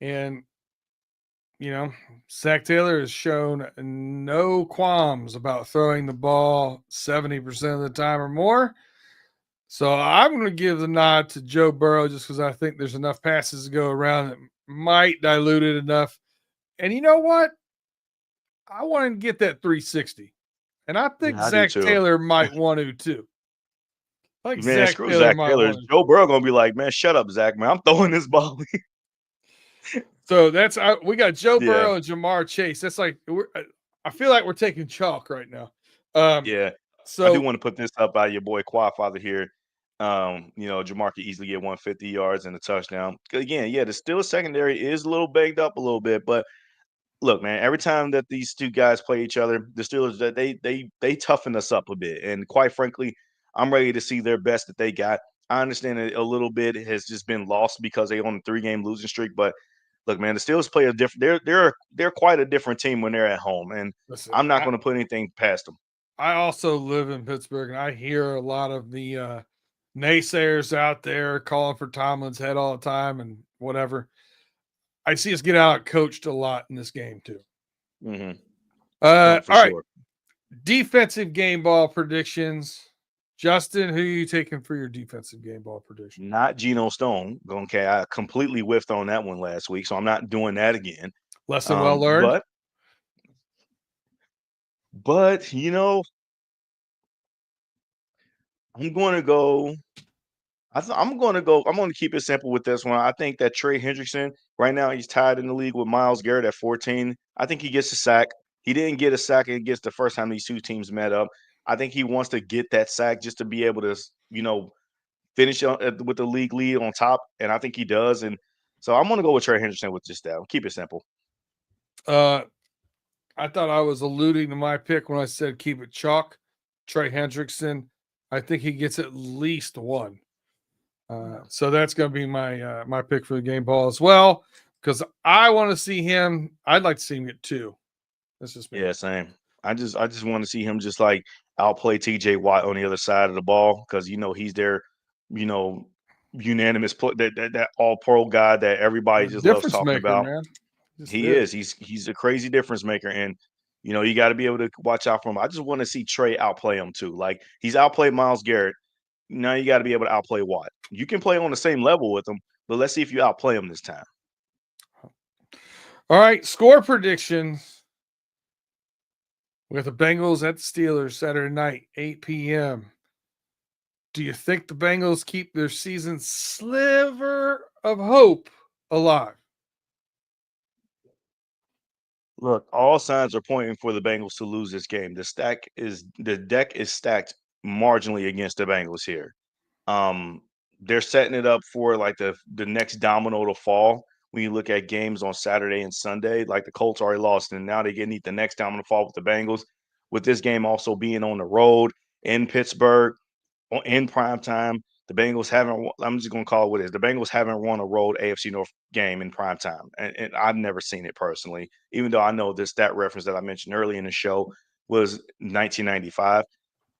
And, Zach Taylor has shown no qualms about throwing the ball 70% of the time or more. So I'm going to give the nod to Joe Burrow just because I think there's enough passes to go around that might dilute it enough. And you know what? I want to get that 360. And I think Zach Taylor might want to too. Man, screw Zach Taylor. Joe Burrow gonna be like, man, shut up, Zach. Man, I'm throwing this ball. So we got Joe Burrow and Jamar Chase. That's like I feel like we're taking chalk right now. Yeah. So I do want to put this up by your boy Quadfather here. Jamar could easily get 150 yards and a touchdown. Again, the Steelers secondary is a little banged up a little bit, but look, man, every time that these two guys play each other, the Steelers that they toughen us up a bit. And quite frankly, I'm ready to see their best that they got. I understand that a little bit has just been lost because they on a 3-game losing streak. But look, man, the Steelers play a different. They're quite a different team when they're at home, and I'm not going to put anything past them. I also live in Pittsburgh, and I hear a lot of the naysayers out there calling for Tomlin's head all the time and whatever. I see us get out coached a lot in this game too. Mm-hmm. All right. Defensive game ball predictions. Justin, who are you taking for your defensive game ball prediction? Not Geno Stone. Okay, I completely whiffed on that one last week, so I'm not doing that again. Lesson well learned. But I'm going to go. I'm going to keep it simple with this one. I think that Trey Hendrickson right now he's tied in the league with Myles Garrett at 14. I think he gets a sack. He didn't get a sack against the first time these two teams met up. I think he wants to get that sack just to be able to, finish with the league lead on top, and I think he does. And so I'm going to go with Trey Hendrickson with just that. Keep it simple. I thought I was alluding to my pick when I said keep it chalk. Trey Hendrickson, I think he gets at least one. So that's going to be my pick for the game ball as well because I want to see him. I'd like to see him get 2. That's just me. Yeah, same. I just want to see him just like outplay TJ Watt on the other side of the ball because he's their unanimous that all pro guy that everybody just loves talking about. Man. He is. He's a crazy difference maker, and you got to be able to watch out for him. I just want to see Trey outplay him too. Like he's outplayed Myles Garrett. Now you got to be able to outplay Watt. You can play on the same level with him, but let's see if you outplay him this time. All right, score predictions. We got the Bengals at the Steelers Saturday night, 8 p.m. Do you think the Bengals keep their season sliver of hope alive? Look, all signs are pointing for the Bengals to lose this game. The deck is stacked marginally against the Bengals here. They're setting it up for like the next domino to fall. When you look at games on Saturday and Sunday, like the Colts already lost, and now they need the next domino to fall with the Bengals. With this game also being on the road in Pittsburgh, in prime time, the Bengals haven't. I'm just going to call it what it is. The Bengals haven't won a road AFC North game in prime time, and I've never seen it personally. Even though I know this stat reference that I mentioned early in the show was 1995.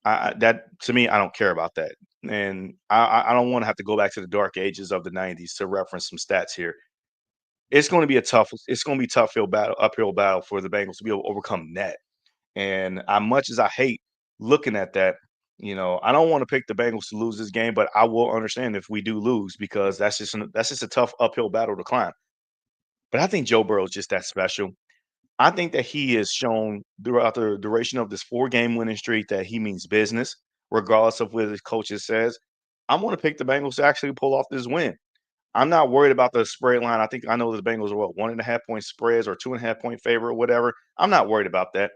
That to me, I don't care about that. And I don't want to have to go back to the dark ages of the 90s to reference some stats here. It's going to be tough uphill battle for the Bengals to be able to overcome that. And much as I hate looking at that, I don't want to pick the Bengals to lose this game, but I will understand if we do lose because that's just a tough uphill battle to climb. But I think Joe Burrow is just that special. I think that he has shown throughout the duration of this 4-game winning streak that he means business, regardless of what his coaches says. I'm going to pick the Bengals to actually pull off this win. I'm not worried about the spread line. I know the Bengals are 1.5-point spreads or 2.5-point favorite, whatever. I'm not worried about that.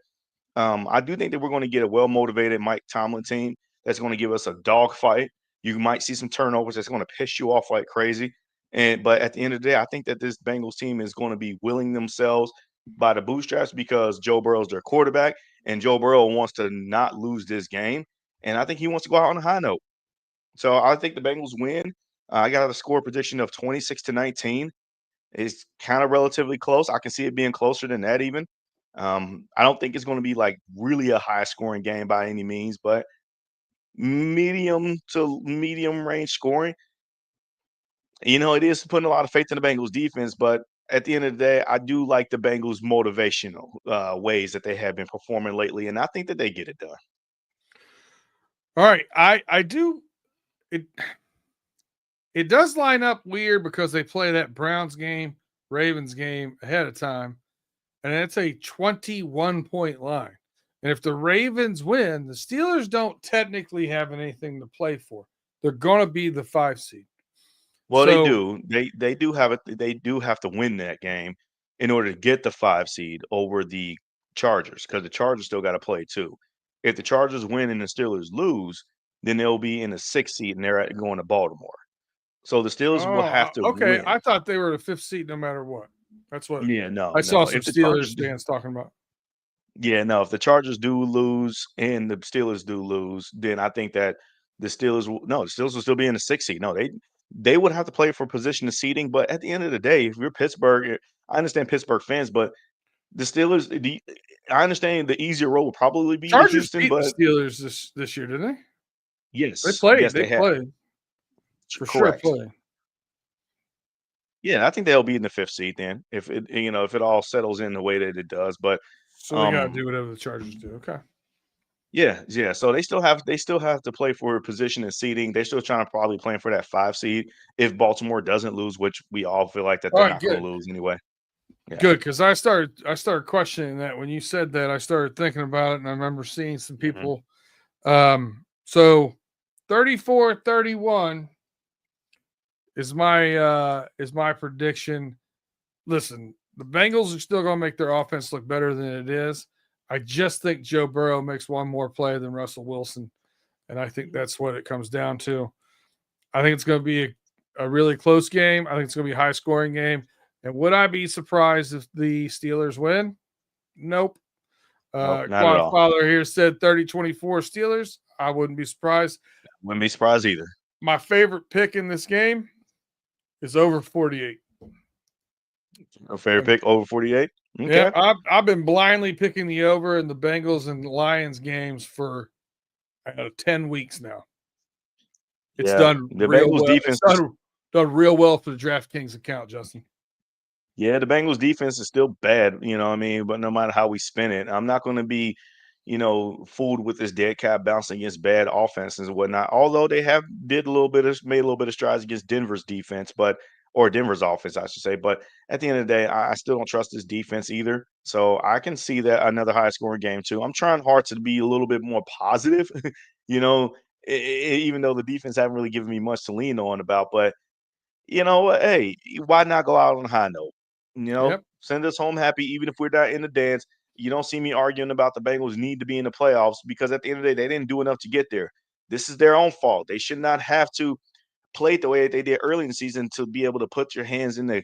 I do think that we're going to get a well-motivated Mike Tomlin team that's going to give us a dogfight. You might see some turnovers that's going to piss you off like crazy. But at the end of the day, I think that this Bengals team is going to be willing themselves by the bootstraps because Joe Burrow's their quarterback, and Joe Burrow wants to not lose this game. And I think he wants to go out on a high note. So I think the Bengals win. I got a score prediction of 26-19. It's kind of relatively close. I can see it being closer than that even. I don't think it's going to be like really a high scoring game by any means, but medium to medium range scoring. It is putting a lot of faith in the Bengals defense, but at the end of the day, I do like the Bengals motivational ways that they have been performing lately, and I think that they get it done. All right. I do it does line up weird because they play that Browns game, Ravens game ahead of time, and it's a 21-point line. And if the Ravens win, the Steelers don't technically have anything to play for. They're going to be the 5 seed. Well, they do. They do have it. They do have to win that game in order to get the 5 seed over the Chargers because the Chargers still got to play too. If the Chargers win and the Steelers lose, then they'll be in the 6th seed and they're going to Baltimore. So the Steelers will have to okay. win. I thought they were the 5th seed no matter what. That's what No. I saw some If the Steelers Chargers, fans talking about. no. If the Chargers do lose and the Steelers do lose, then I think that the Steelers will still be in the 6th seed. No, they would have to play for position of seeding. But at the end of the day, if you're Pittsburgh, I understand Pittsburgh fans, but the Steelers, I understand the easier role would probably be to Chargers Houston, beat the but Steelers this year, didn't they? They yes, played. yes, They they have. played. For sure Correct. played. Yeah, I think they'll be in the 5th seed then if it all settles in the way that it does. But So they got to do whatever the Chargers do. Okay. yeah. So they still have to play for position and seeding. They're still trying to probably plan for that 5 seed if Baltimore doesn't lose, which we all feel like that All they're right, not going good. to lose anyway. Yeah. Good, because I started questioning that when you said that. I started thinking about it, and I remember seeing some people. So 34-31 is my prediction. Listen, the Bengals are still going to make their offense look better than it is. I just think Joe Burrow makes one more play than Russell Wilson, and I think that's what it comes down to. I think it's going to be a really close game. I think it's going to be a high-scoring game. And would I be surprised if the Steelers win? Nope. Nope, not at all. Father here said 30-24 Steelers. I wouldn't be surprised. Wouldn't be surprised either. My favorite pick in this game is over 48. A favorite pick over 48? Okay. Yeah, I've been blindly picking the over in the Bengals and Lions games for 10 weeks now. It's done the real Bengals well. defense It's done real well for the DraftKings account, Justin. Yeah, the Bengals defense is still bad, but no matter how we spin it, I'm not going to be, fooled with this dead cat bouncing against bad offenses and whatnot. Although they have made a little bit of strides against Denver's defense, or Denver's offense, I should say. But at the end of the day, I still don't trust this defense either. So I can see that another high scoring game too. I'm trying hard to be a little bit more positive, even though the defense haven't really given me much to lean on about, but hey, why not go out on a high note? Yep. Send us home happy, even if we're not in the dance. You don't see me arguing about the Bengals need to be in the playoffs because at the end of the day, they didn't do enough to get there. This is their own fault. They should not have to play it the way that they did early in the season to be able to put your hands in the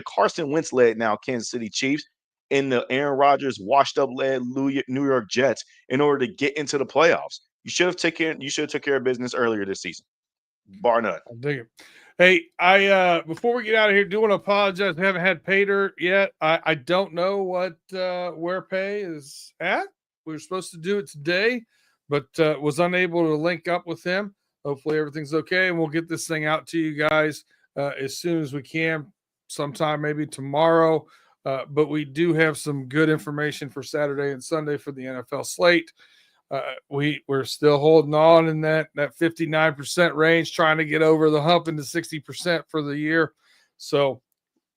Carson Wentz led now Kansas City Chiefs, and the Aaron Rodgers washed up led New York Jets in order to get into the playoffs. You should have took care of business earlier this season, bar none. I dig it. Hey, I before we get out of here, do want to apologize. We haven't had Pater yet. I don't know what where Pay is at. We were supposed to do it today, but was unable to link up with him. Hopefully everything's okay, and we'll get this thing out to you guys as soon as we can, sometime maybe tomorrow. But we do have some good information for Saturday and Sunday for the NFL slate. We're still holding on in that 59% range, trying to get over the hump into 60% for the year. So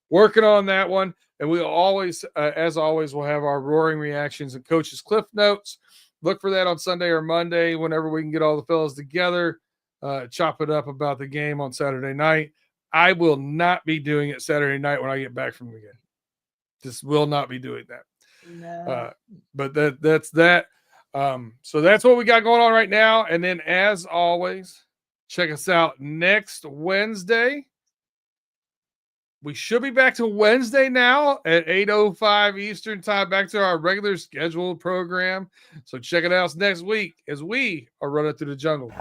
working on that one. And we'll always, as always, we'll have our roaring reactions and coaches' cliff notes. Look for that on Sunday or Monday, whenever we can get all the fellas together, chop it up about the game on Saturday night. I will not be doing it Saturday night when I get back from the game. Just will not be doing that. No. But that's that. So that's what we got going on right now. And then, as always, check us out next Wednesday. We should be back to Wednesday now at 8:05 Eastern time, back to our regular scheduled program. So check it out next week as we are running through the jungle.